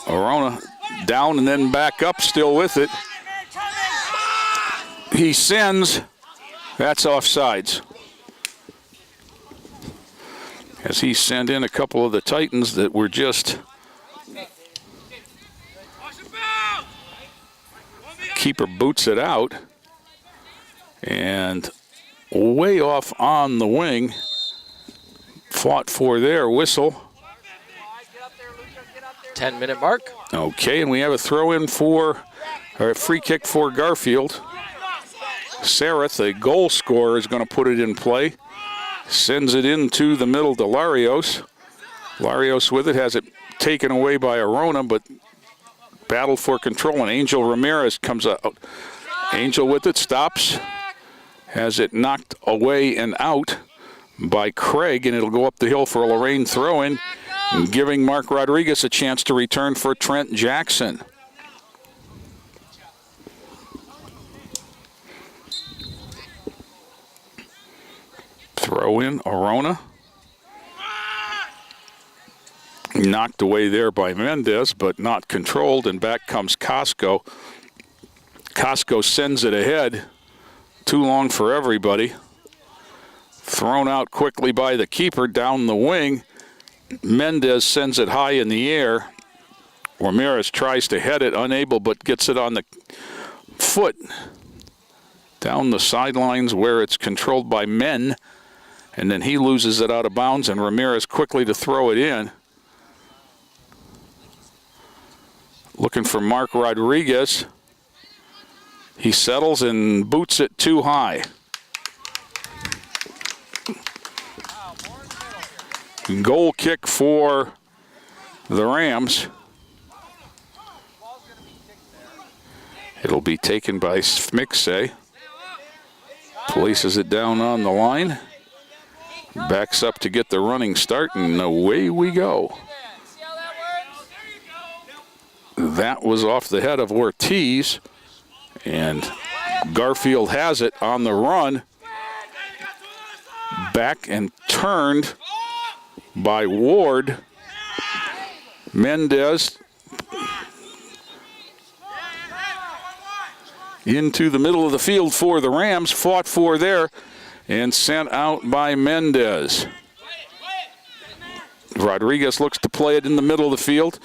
Arona down and then back up, still with it. He sends. That's offsides. As he sent in a couple of the Titans that were just... Keeper boots it out, and way off on the wing, fought for their whistle. 10-minute mark. Okay, and we have a throw-in or a free kick for Garfield. Sareth, the goal scorer, is going to put it in play. Sends it into the middle to Larios. Larios with it, has it taken away by Arona, but battle for control, and Angel Ramirez comes out. Angel with it, stops, has it knocked away and out by Craig, and it'll go up the hill for a Lorain throw-in, giving Mark Rodriguez a chance to return for Trent Jackson. Throw in, Arona. Knocked away there by Mendez, but not controlled, and back comes Costco. Costco sends it ahead. Too long for everybody. Thrown out quickly by the keeper down the wing. Mendez sends it high in the air. Ramirez tries to head it, unable, but gets it on the foot. Down the sidelines where it's controlled by Men, and then he loses it out of bounds, and Ramirez quickly to throw it in. Looking for Mark Rodriguez. He settles and boots it too high. Goal kick for the Rams. It'll be taken by Smixe. Places it down on the line. Backs up to get the running start, and away we go. That was off the head of Ortiz, and Garfield has it on the run. Back and turned by Ward. Mendez into the middle of the field for the Rams, fought for there, and sent out by Mendez. Rodriguez looks to play it in the middle of the field,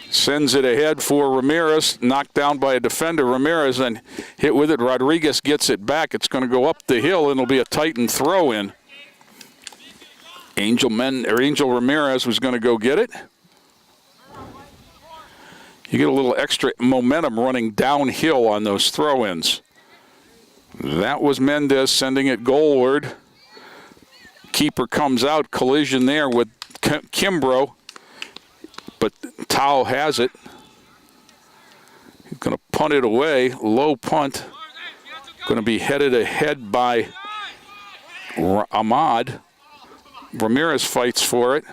sends it ahead for Ramirez, knocked down by a defender. Ramirez then hit with it. Rodriguez gets it back. It's going to go up the hill, and it'll be a Titan throw in. Angel Ramirez was going to go get it. You get a little extra momentum running downhill on those throw-ins. That was Mendez sending it goalward. Keeper comes out, collision there with Kimbrough, but Tao has it. He's going to punt it away, low punt. Going to be headed ahead by Ahmad. Ramirez fights for it.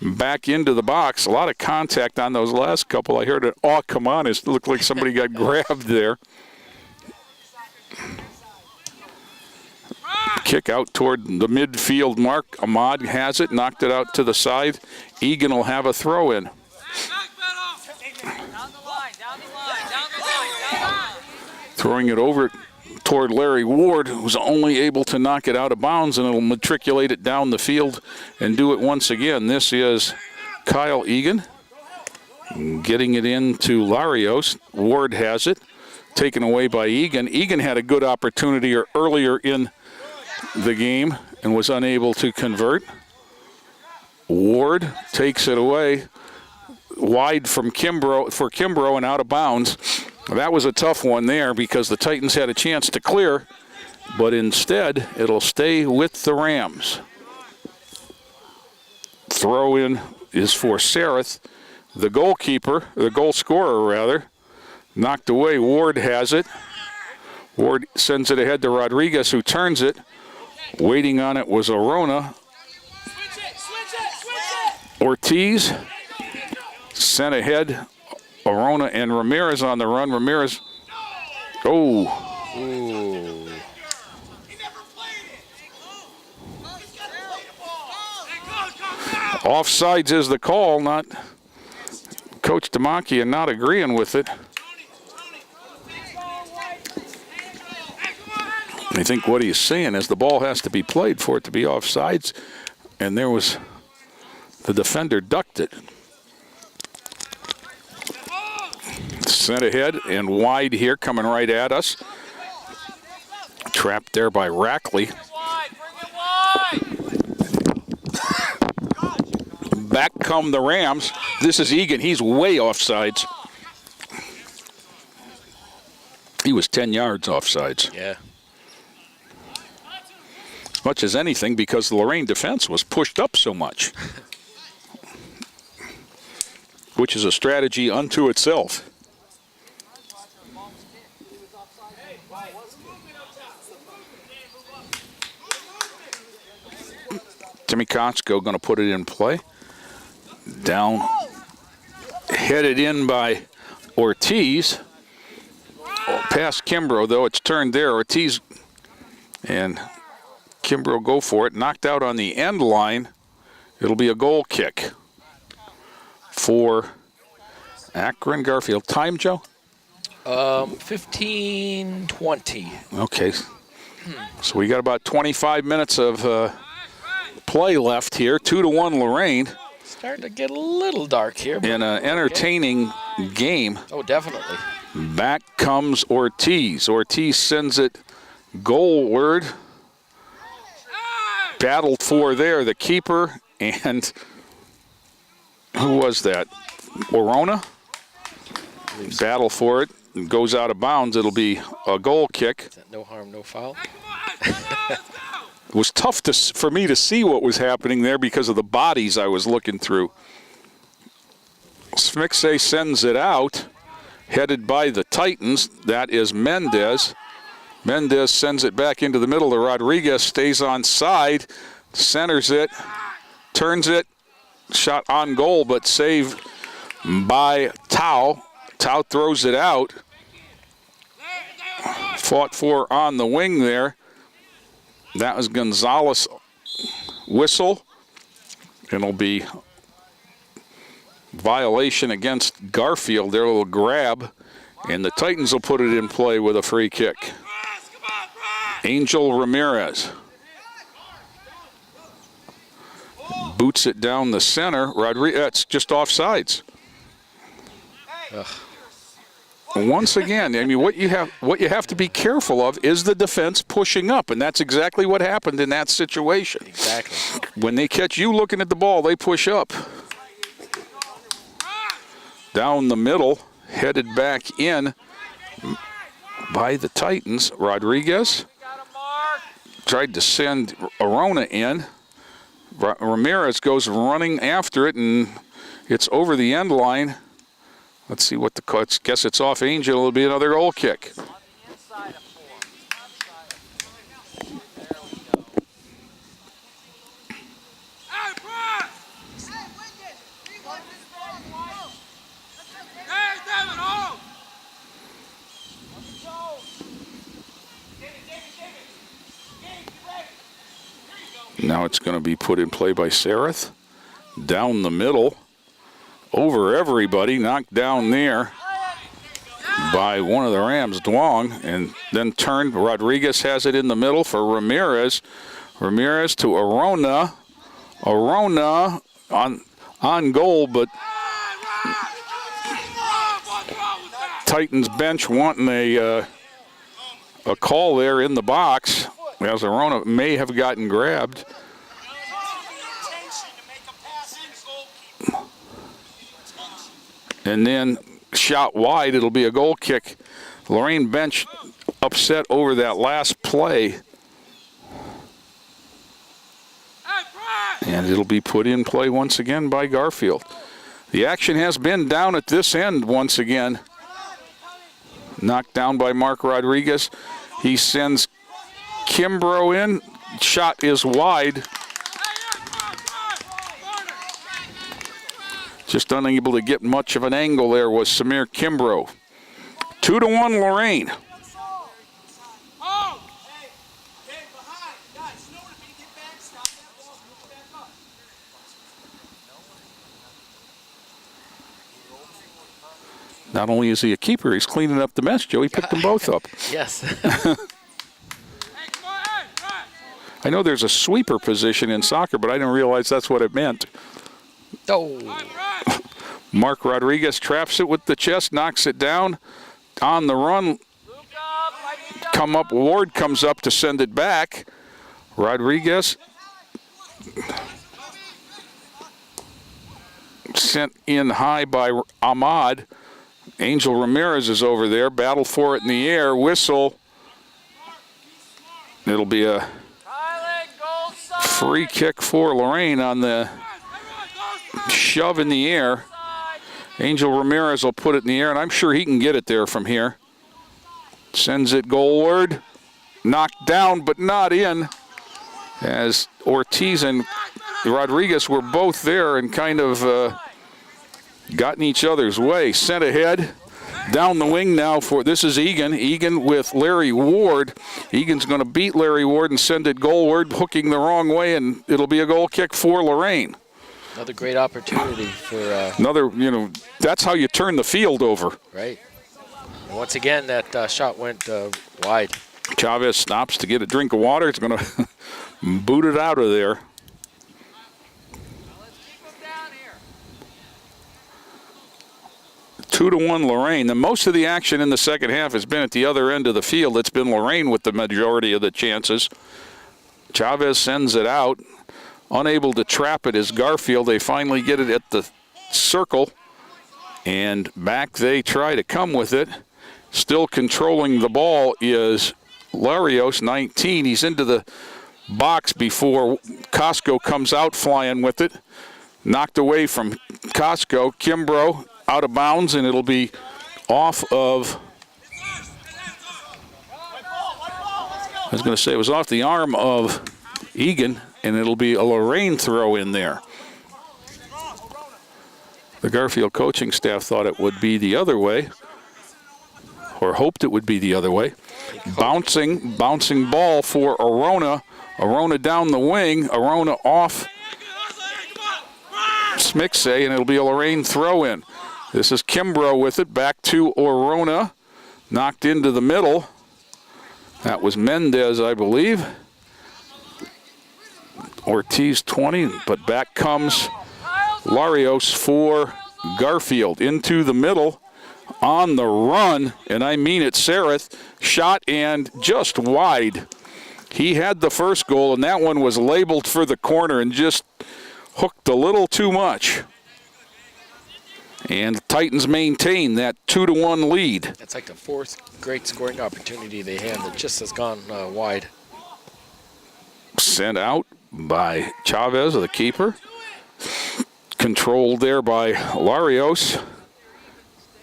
Back into the box. A lot of contact on those last couple. I heard it, oh, come on. It looked like somebody got grabbed there. Kick out toward the midfield mark. Ahmad has it, knocked it out to the side. Egan will have a throw in. Throwing it over toward Larry Ward, who's only able to knock it out of bounds, and it'll matriculate it down the field and do it once again. This is Kyle Egan getting it into Larios. Ward has it, taken away by Egan. Egan had a good opportunity earlier in the game and was unable to convert. Ward takes it away, wide from Kimbrough and out of bounds. That was a tough one there because the Titans had a chance to clear, but instead it'll stay with the Rams. Throw in is for Sareth, the goalkeeper, the goal scorer rather. Knocked away. Ward has it. Ward sends it ahead to Rodriguez, who turns it. Waiting on it was Arona. Ortiz sent ahead. Arona and Ramirez on the run. Ramirez. Oh. Ooh. Offsides is the call, not Coach Demakia not agreeing with it. I think what he's saying is the ball has to be played for it to be offsides, and there was the defender ducked it. Sent ahead and wide here, coming right at us. Trapped there by Rackley. Back come the Rams. This is Egan. He's way offsides. He was 10 yards offsides. Yeah. As much as anything because the Lorain defense was pushed up so much. Which is a strategy unto itself. Timmy Kotsko going to put it in play. Down. Headed in by Ortiz. Past Kimbrough, though. It's turned there. Ortiz and Kimbrough go for it. Knocked out on the end line. It'll be a goal kick for Akron Garfield. Time, Joe? 15:20. Okay. So we got about 25 minutes of play left here. 2-1 Lorain. Starting to get a little dark here. In an entertaining game. Oh, definitely. Back comes Ortiz. Ortiz sends it goalward. Battled for there, the keeper, and who was that? Orona? Battle for it. Goes out of bounds. It'll be a goal kick. Is that no harm, no foul? It was tough for me to see what was happening there because of the bodies I was looking through. Smixe sends it out. headed by the Titans. That is Mendez. Mendez sends it back into the middle to Rodriguez, stays on side, centers it, turns it, shot on goal, but saved by Tao. Tao throws it out. Fought for on the wing there. That was Gonzalez. Whistle. It'll be violation against Garfield. Their little grab. And the Titans will put it in play with a free kick. Angel Ramirez boots it down the center. Rodriguez, that's just offsides. Once again, I mean, what you have to be careful of is the defense pushing up, and that's exactly what happened in that situation. Exactly. When they catch you looking at the ball, they push up. Down the middle, headed back in by the Titans. Rodriguez tried to send Arona in. Ramirez goes running after it, and it's over the end line. Let's see what the cuts. Guess it's off Angel. It'll be another goal kick. Now it's going to be put in play by Sereth. Down the middle. Over everybody. Knocked down there by one of the Rams, Duong. And then turned. Rodriguez has it in the middle for Ramirez. Ramirez to Arona. Arona on goal, but Titans bench wanting a call there in the box. As Arona may have gotten grabbed. And then shot wide, it'll be a goal kick. Lorain bench upset over that last play. And it'll be put in play once again by Garfield. The action has been down at this end once again. Knocked down by Mark Rodriguez. He sends Kimbrough in. Shot is wide. Just unable to get much of an angle there was Samir Kimbrough. 2-1 Lorain. Not only is he a keeper, he's cleaning up the mess, Joe. He picked them both up. Yes. I know there's a sweeper position in soccer, but I didn't realize that's what it meant. Oh. Mark Rodriguez traps it with the chest, knocks it down. On the run. Come up, Ward comes up to send it back. Rodriguez sent in high by Ahmad. Angel Ramirez is over there. Battle for it in the air. Whistle. It'll be a free kick for Lorain on the shove in the air. Angel Ramirez will put it in the air, and I'm sure he can get it there from here. Sends it goalward. Knocked down, but not in. As Ortiz and Rodriguez were both there and kind of got in each other's way. Sent ahead. Down the wing now for, this is Egan. Egan with Larry Ward. Egan's going to beat Larry Ward and send it goalward, hooking the wrong way, and it'll be a goal kick for Lorain. Another great opportunity for... Another, that's how you turn the field over. Right. And once again, that shot went wide. Chavez stops to get a drink of water. It's going to boot it out of there. Two to 1 Lorain. And most of the action in the second half has been at the other end of the field. It's been Lorain with the majority of the chances. Chavez sends it out. Unable to trap it is Garfield. They finally get it at the circle. And back they try to come with it. Still controlling the ball is Larios, 19. He's into the box before Costco comes out flying with it. Knocked away from Costco. Kimbrough out of bounds, and it'll be off of, I was going to say it was off the arm of Egan, and it'll be a Lorain throw in there. The Garfield coaching staff thought it would be the other way, or hoped it would be the other way. Bouncing ball for Arona. Arona down the wing. Arona off Smixe, and it'll be a Lorain throw in. This is Kimbrough with it. Back to Arona. Knocked into the middle. That was Mendez, I believe. Ortiz 20, but back comes Larios for Garfield. Into the middle. On the run, and I mean it, Sareth, shot and just wide. He had the first goal, and that one was labeled for the corner and just hooked a little too much. And the Titans maintain that 2-1 lead. That's like the fourth great scoring opportunity they had that just has gone wide. Sent out by Chavez, the keeper. Controlled there by Larios.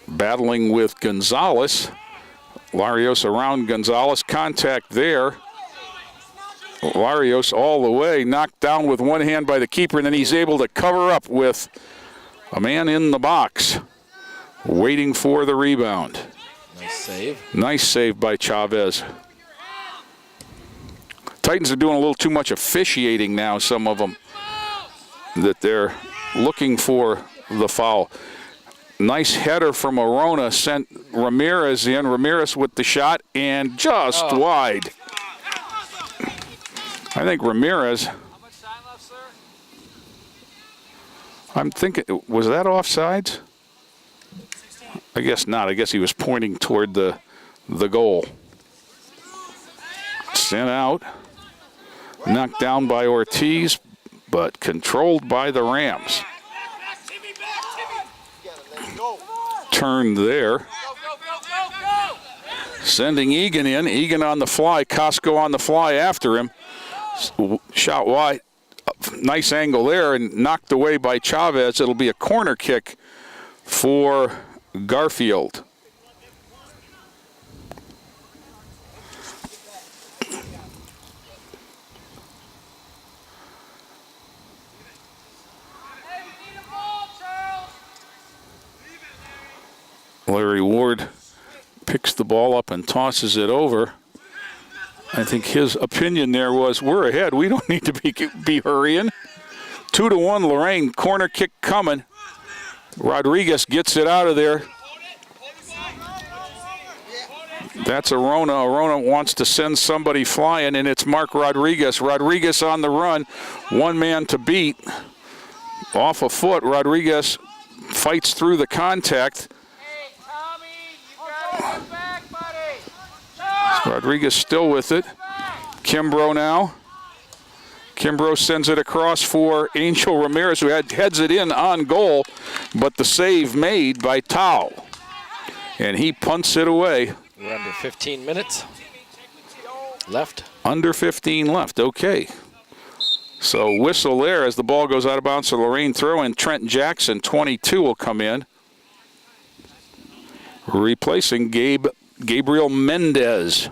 Battling with Gonzalez. Larios around Gonzalez. Contact there. Larios all the way. Knocked down with one hand by the keeper, and then he's able to cover up with a man in the box. Waiting for the rebound. Nice save. Nice save by Chavez. Titans are doing a little too much officiating now, some of them, that they're looking for the foul. Nice header from Arona, sent Ramirez in. Ramirez with the shot, and just wide. I think Ramirez, I'm thinking, was that offsides? I guess not. I guess he was pointing toward the goal. Sent out. Knocked down by Ortiz, but controlled by the Rams. Turn there. Sending Egan in. Egan on the fly. Costco on the fly after him. Shot wide. Nice angle there and knocked away by Chavez. It'll be a corner kick for Garfield. Larry Ward picks the ball up and tosses it over. I think his opinion there was, we're ahead. We don't need to be hurrying. 2-1 Lorain. Corner kick coming. Rodriguez gets it out of there. That's Arona. Arona wants to send somebody flying, and it's Mark Rodriguez. Rodriguez on the run. One man to beat. Off a foot. Rodriguez fights through the contact. Rodriguez still with it. Kimbrough now. Kimbrough sends it across for Angel Ramirez, who heads it in on goal, but the save made by Tao. And he punts it away. We're under 15 minutes left. Under 15 left, okay. So whistle there as the ball goes out of bounds to Lorain throw, and Trent Jackson, 22, will come in. Replacing Gabriel Mendez.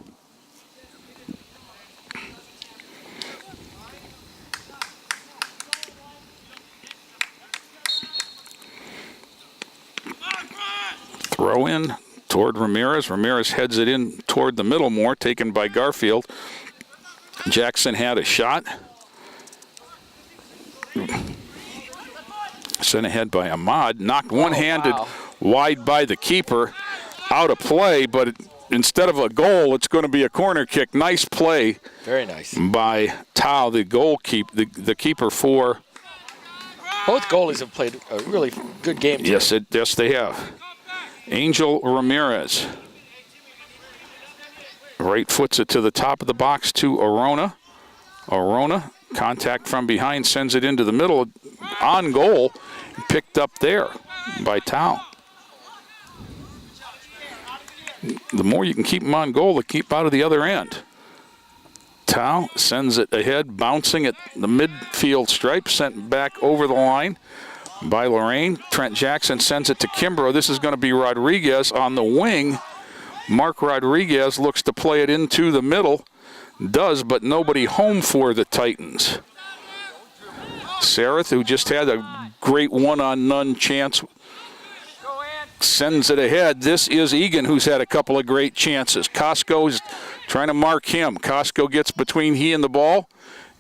Throw in toward Ramirez. Ramirez heads it in toward the middle more, taken by Garfield. Jackson had a shot. Sent ahead by Ahmad. Knocked one-handed wide by the keeper. Out of play, but instead of a goal, it's going to be a corner kick. Nice play. Very nice. By Tao, the the keeper for. Both goalies have played a really good game today. Yes, they have. Angel Ramirez. Right foots it to the top of the box to Arona. Arona, contact from behind, sends it into the middle. On goal, picked up there by Tao. The more you can keep them on goal, the keep out of the other end. Tao sends it ahead, bouncing at the midfield stripe, sent back over the line by Lorain. Trent Jackson sends it to Kimbrough. This is going to be Rodriguez on the wing. Mark Rodriguez looks to play it into the middle. Does, but nobody home for the Titans. Sareth, who just had a great one-on-none chance, sends it ahead. This is Egan, who's had a couple of great chances. Costco's trying to mark him. Costco gets between he and the ball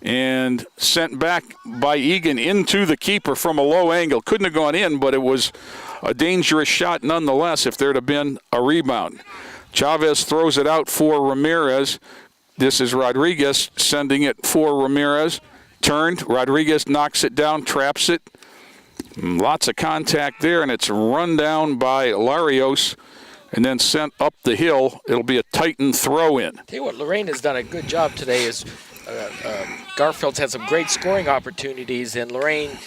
and sent back by Egan into the keeper from a low angle. Couldn't have gone in, but it was a dangerous shot nonetheless if there'd have been a rebound. Chavez throws it out for Ramirez. This is Rodriguez sending it for Ramirez. Turned. Rodriguez knocks it down, traps it. Lots of contact there, and it's run down by Larios and then sent up the hill. It'll be a Titan throw-in. Tell you what, Lorain has done a good job today. Is Garfield's had some great scoring opportunities, and Lorain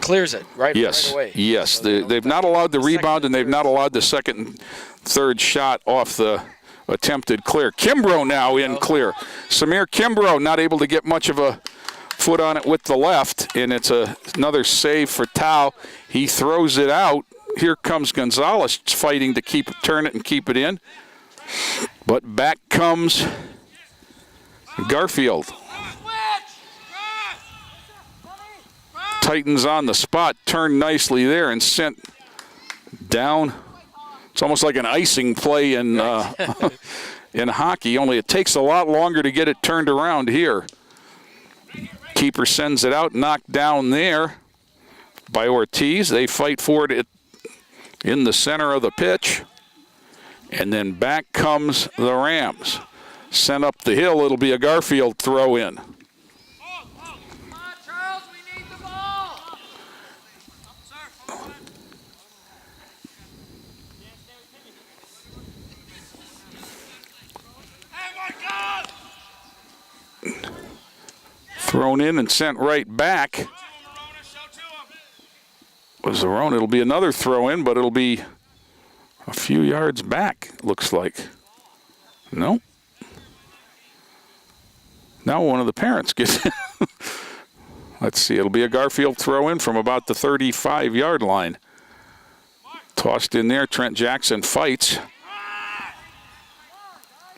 clears it right away. Yes, So, they've not allowed the rebound, and they've not allowed the second and third shot off the attempted clear. Kimbrough now in clear. Samir Kimbrough not able to get much of a foot on it with the left, and it's another save for Tao. He throws it out. Here comes Gonzalez fighting to turn it and keep it in. But back comes Garfield. Titans on the spot, turned nicely there and sent down. It's almost like an icing play in in hockey, only it takes a lot longer to get it turned around here. Keeper sends it out, knocked down there by Ortiz. They fight for it in the center of the pitch. And then back comes the Rams. Sent up the hill, it'll be a Garfield throw in. Thrown in and sent right back. Was Lorain? It'll be another throw in, but it'll be a few yards back, looks like. No. Now one of the parents gets it. Let's see, it'll be a Garfield throw in from about the 35-yard line. Tossed in there, Trent Jackson fights.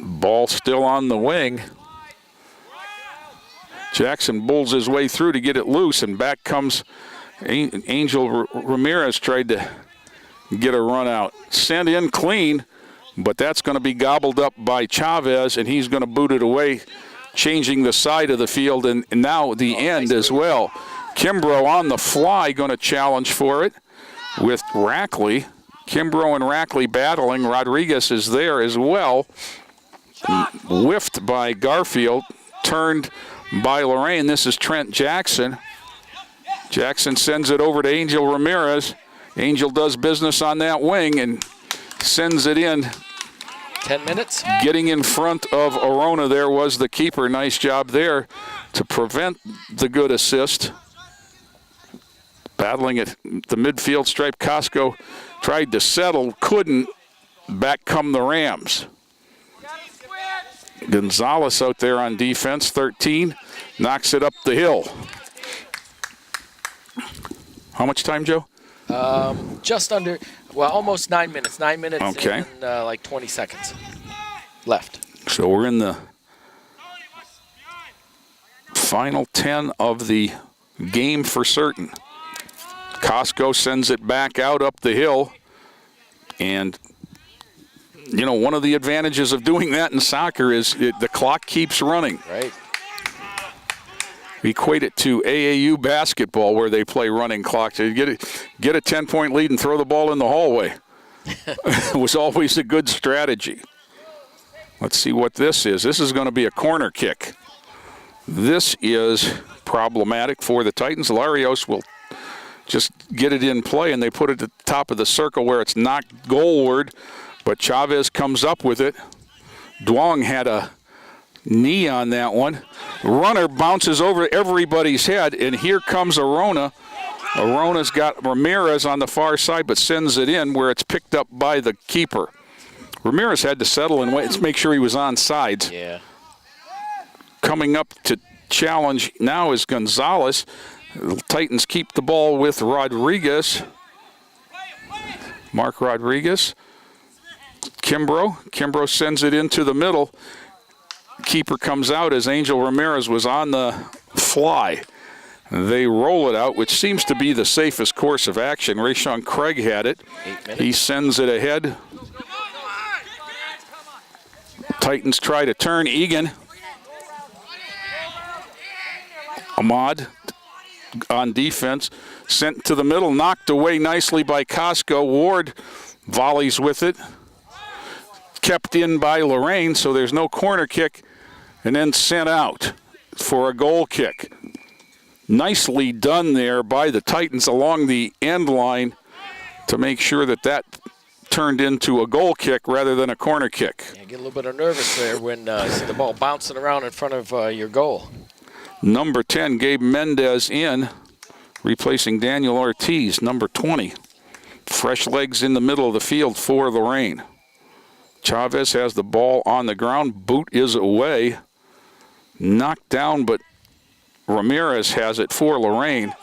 Ball still on the wing. Jackson bulls his way through to get it loose, and back comes Angel Ramirez. Tried to get a run out. Sent in clean, but that's going to be gobbled up by Chavez, and he's going to boot it away, changing the side of the field, and now the end as well. Kimbrough on the fly going to challenge for it with Rackley. Kimbrough and Rackley battling. Rodriguez is there as well. Whiffed by Garfield. Turned by Lorain. This is Trent Jackson. Jackson sends it over to Angel Ramirez. Angel does business on that wing and sends it in. 10 minutes. Getting in front of Arona there was the keeper. Nice job there to prevent the good assist. Battling at the midfield stripe. Costco tried to settle, couldn't. Back come the Rams. Gonzalez out there on defense, 13, knocks it up the hill. How much time, Joe? Just under, well, almost 9 minutes. 9 minutes okay. And like 20 seconds left. So we're in the final 10 of the game for certain. Costco sends it back out up the hill, and you know, one of the advantages of doing that in soccer is the clock keeps running. Right. We equate it to AAU basketball where they play running clocks. You get a 10-point lead and throw the ball in the hallway. It was always a good strategy. Let's see what this is. This is going to be a corner kick. This is problematic for the Titans. Larios will just get it in play, and they put it at the top of the circle where it's knocked goalward. But Chavez comes up with it. Duong had a knee on that one. Runner bounces over everybody's head, and here comes Arona. Arona's got Ramirez on the far side, but sends it in where it's picked up by the keeper. Ramirez had to settle and wait to make sure he was on sides. Yeah. Coming up to challenge now is Gonzalez. The Titans keep the ball with Rodriguez. Mark Rodriguez. Kimbrough sends it into the middle. Keeper comes out as Angel Ramirez was on the fly. They roll it out, which seems to be the safest course of action. Rayshon Craig had it. He sends it ahead. Titans try to turn. Egan. Ahmad on defense. Sent to the middle. Knocked away nicely by Costco. Ward volleys with it. Kept in by Lorain, so there's no corner kick. And then sent out for a goal kick. Nicely done there by the Titans along the end line to make sure that that turned into a goal kick rather than a corner kick. Yeah, get a little bit nervous there when you see the ball bouncing around in front of your goal. Number 10, Gabe Mendez in, replacing Daniel Ortiz. Number 20, fresh legs in the middle of the field for Lorain. Chavez has the ball on the ground. Boot is away. Knocked down, but Ramirez has it for Lorain.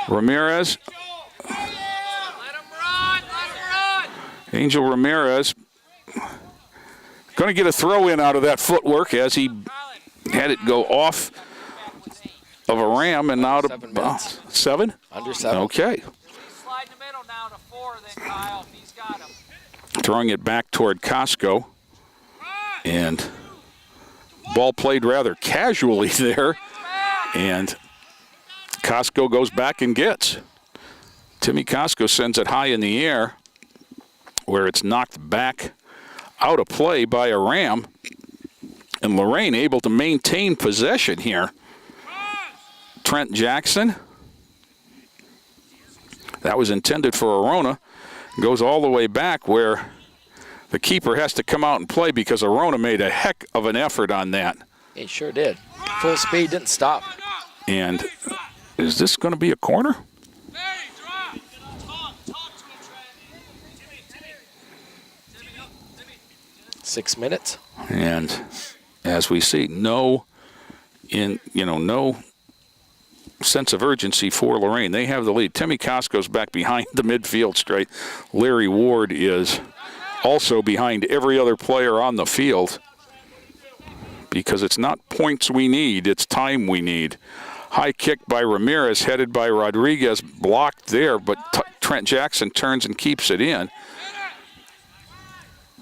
Ramirez. Angel Ramirez going to get a throw in out of that footwork as he had it go off of a ram and out of 7 minutes. 7? Under 7. Okay. Slide in the middle now to 4, then Kyle. He's got him. Throwing it back toward Costco. And ball played rather casually there. And Costco goes back and gets. Timmy Costco sends it high in the air where it's knocked back out of play by a ram. And Lorain able to maintain possession here. Trent Jackson. That was intended for Arona. Goes all the way back where the keeper has to come out and play because Arona made a heck of an effort on that. He sure did. Full speed, didn't stop. And is this going to be a corner? 6 minutes. And as we see, no sense of urgency for Lorain. They have the lead. Timmy Costco's back behind the midfield straight. Larry Ward is also behind every other player on the field because it's not points we need, it's time we need. High kick by Ramirez, headed by Rodriguez, blocked there, but Trent Jackson turns and keeps it in.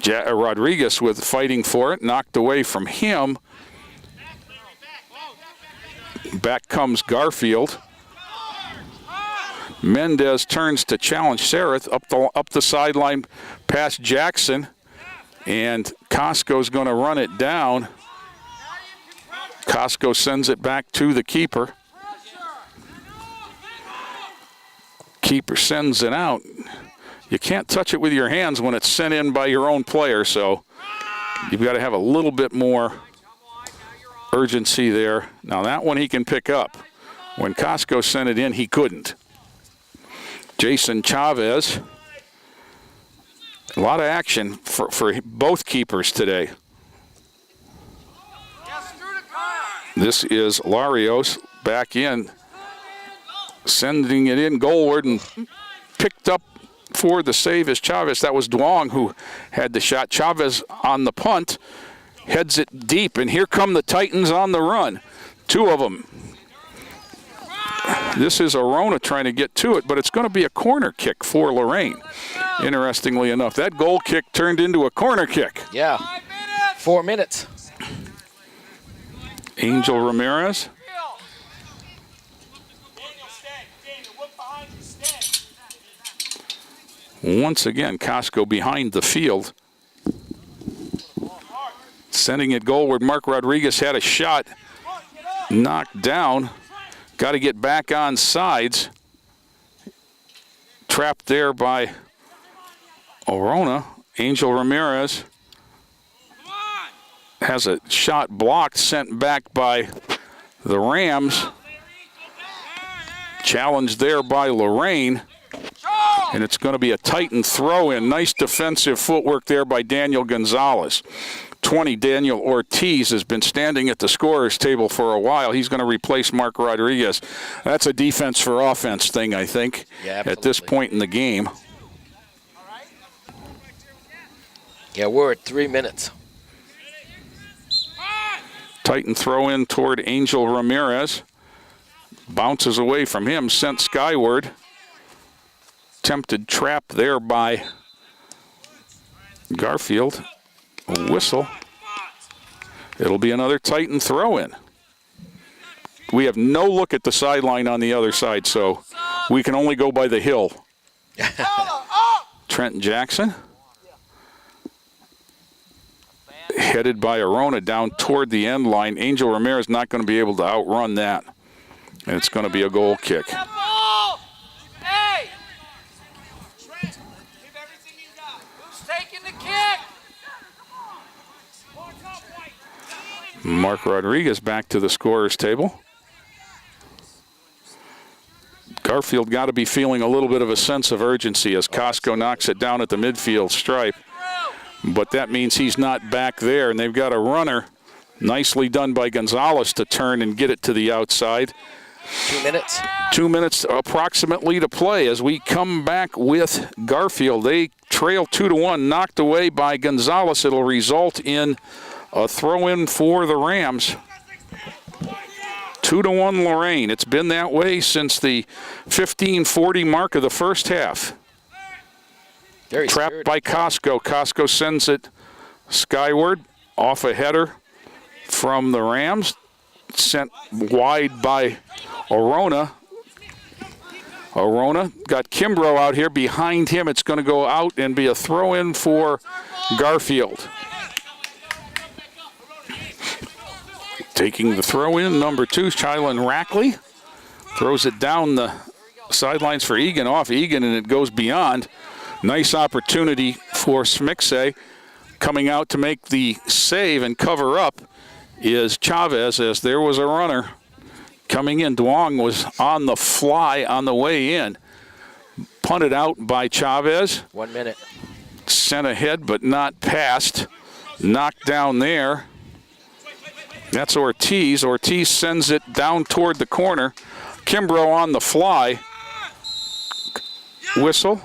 Rodriguez with fighting for it, knocked away from him. Back comes Garfield. Mendez turns to challenge Sareth up the sideline past Jackson, and Costco's going to run it down. Costco sends it back to the keeper. Keeper sends it out. You can't touch it with your hands when it's sent in by your own player, so you've got to have a little bit more urgency there. Now that one he can pick up. When Costco sent it in, he couldn't. Jason Chavez. A lot of action for both keepers today. This is Larios back in, sending it in goalward, and picked up for the save is Chavez. That was Duong who had the shot. Chavez on the punt, heads it deep, and here come the Titans on the run. 2 of them. This is Arona trying to get to it, but it's going to be a corner kick for Lorain. Interestingly enough, that goal kick turned into a corner kick. Yeah, 4 minutes. Angel Ramirez. Once again, Costco behind the field. Sending it goalward. Mark Rodriguez had a shot. Knocked down. Got to get back on sides. Trapped there by Arona. Angel Ramirez has a shot blocked, sent back by the Rams. Challenged there by Lorain. And it's going to be a Titan throw-in. Nice defensive footwork there by Daniel Gonzalez. 20, Daniel Ortiz, has been standing at the scorer's table for a while. He's going to replace Mark Rodriguez. That's a defense for offense thing, I think, at this point in the game. Yeah, we're at 3 minutes. Titan throw in toward Angel Ramirez. Bounces away from him, sent skyward. Tempted trap there by Garfield. A whistle. It'll be another Titan throw in. We have no look at the sideline on the other side, so we can only go by the hill. Trent Jackson. Headed by Arona down toward the end line. Angel Ramirez not going to be able to outrun that. And it's going to be a goal kick. Hey! Trent, give everything you got. Who's taking the kick? Mark Rodriguez back to the scorer's table. Garfield got to be feeling a little bit of a sense of urgency as Costco knocks it down at the midfield stripe. But that means he's not back there, and they've got a runner. Nicely done by Gonzalez to turn and get it to the outside. 2 minutes. 2 minutes approximately to play as we come back with Garfield. They trail 2-1, knocked away by Gonzalez. It'll result in a throw-in for the Rams. 2-1 Lorain. It's been that way since the 15:40 mark of the first half. Trapped by Costco. Costco sends it skyward off a header from the Rams. Sent wide by Arona. Arona got Kimbrough out here. Behind him, it's going to go out and be a throw-in for Garfield. Taking the throw-in, number 2, Chylan Rackley. Throws it down the sidelines for Egan, off Egan, and it goes beyond. Nice opportunity for Smixe. Coming out to make the save and cover up is Chavez, as there was a runner coming in. Duong was on the fly on the way in. Punted out by Chavez. 1 minute. Sent ahead but not past. Knocked down there. That's Ortiz. Ortiz sends it down toward the corner. Kimbrough on the fly. Whistle.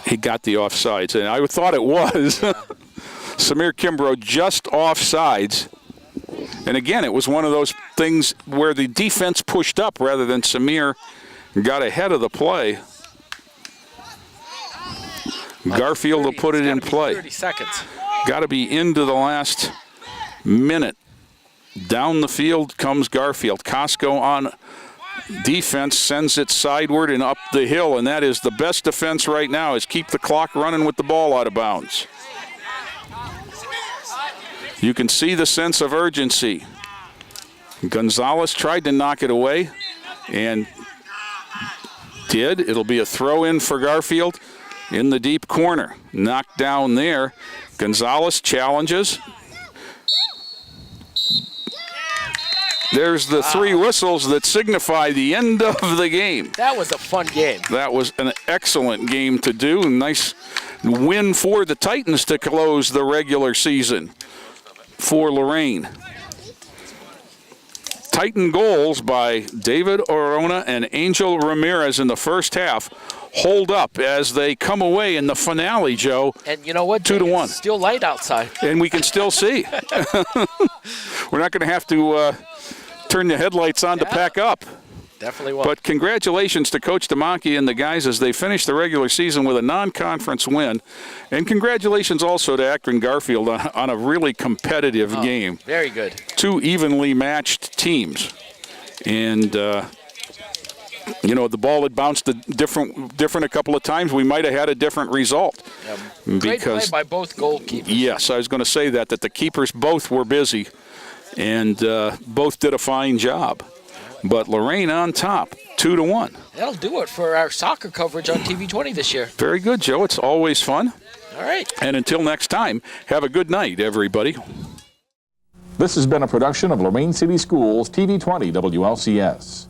He got the offsides, and I thought it was. Samir Kimbrough just offsides. And again, it was one of those things where the defense pushed up rather than Samir got ahead of the play. Garfield will put it in play. 30 seconds. Got to be into the last minute. Down the field comes Garfield. Costco on defense sends it sideward and up the hill, and that is the best defense right now, is keep the clock running with the ball out of bounds. You can see the sense of urgency. Gonzalez tried to knock it away and did. It'll be a throw-in for Garfield in the deep corner. Knocked down there. Gonzalez challenges. There's the 3 whistles that signify the end of the game. That was a fun game. That was an excellent game to do. Nice win for the Titans to close the regular season for Lorain. Titan goals by David Arona and Angel Ramirez in the first half hold up as they come away in the finale, Joe. And you know what? 2-1. It's still light outside. And we can still see. We're not going to have to turn the headlights on to pack up. Definitely won't. But congratulations to Coach DeMonke and the guys as they finish the regular season with a non-conference win. And congratulations also to Akron Garfield on a really competitive game. Very good. 2 evenly matched teams. And, you know, the ball had bounced different a couple of times. We might have had a different result. Great play by both goalkeepers. Yes, I was going to say that the keepers both were busy and both did a fine job. But Lorain on top, 2-1. That'll do it for our soccer coverage on TV 20 this year. Very good, Joe. It's always fun. All right. And until next time, have a good night, everybody. This has been a production of Lorain City Schools TV 20 WLCS.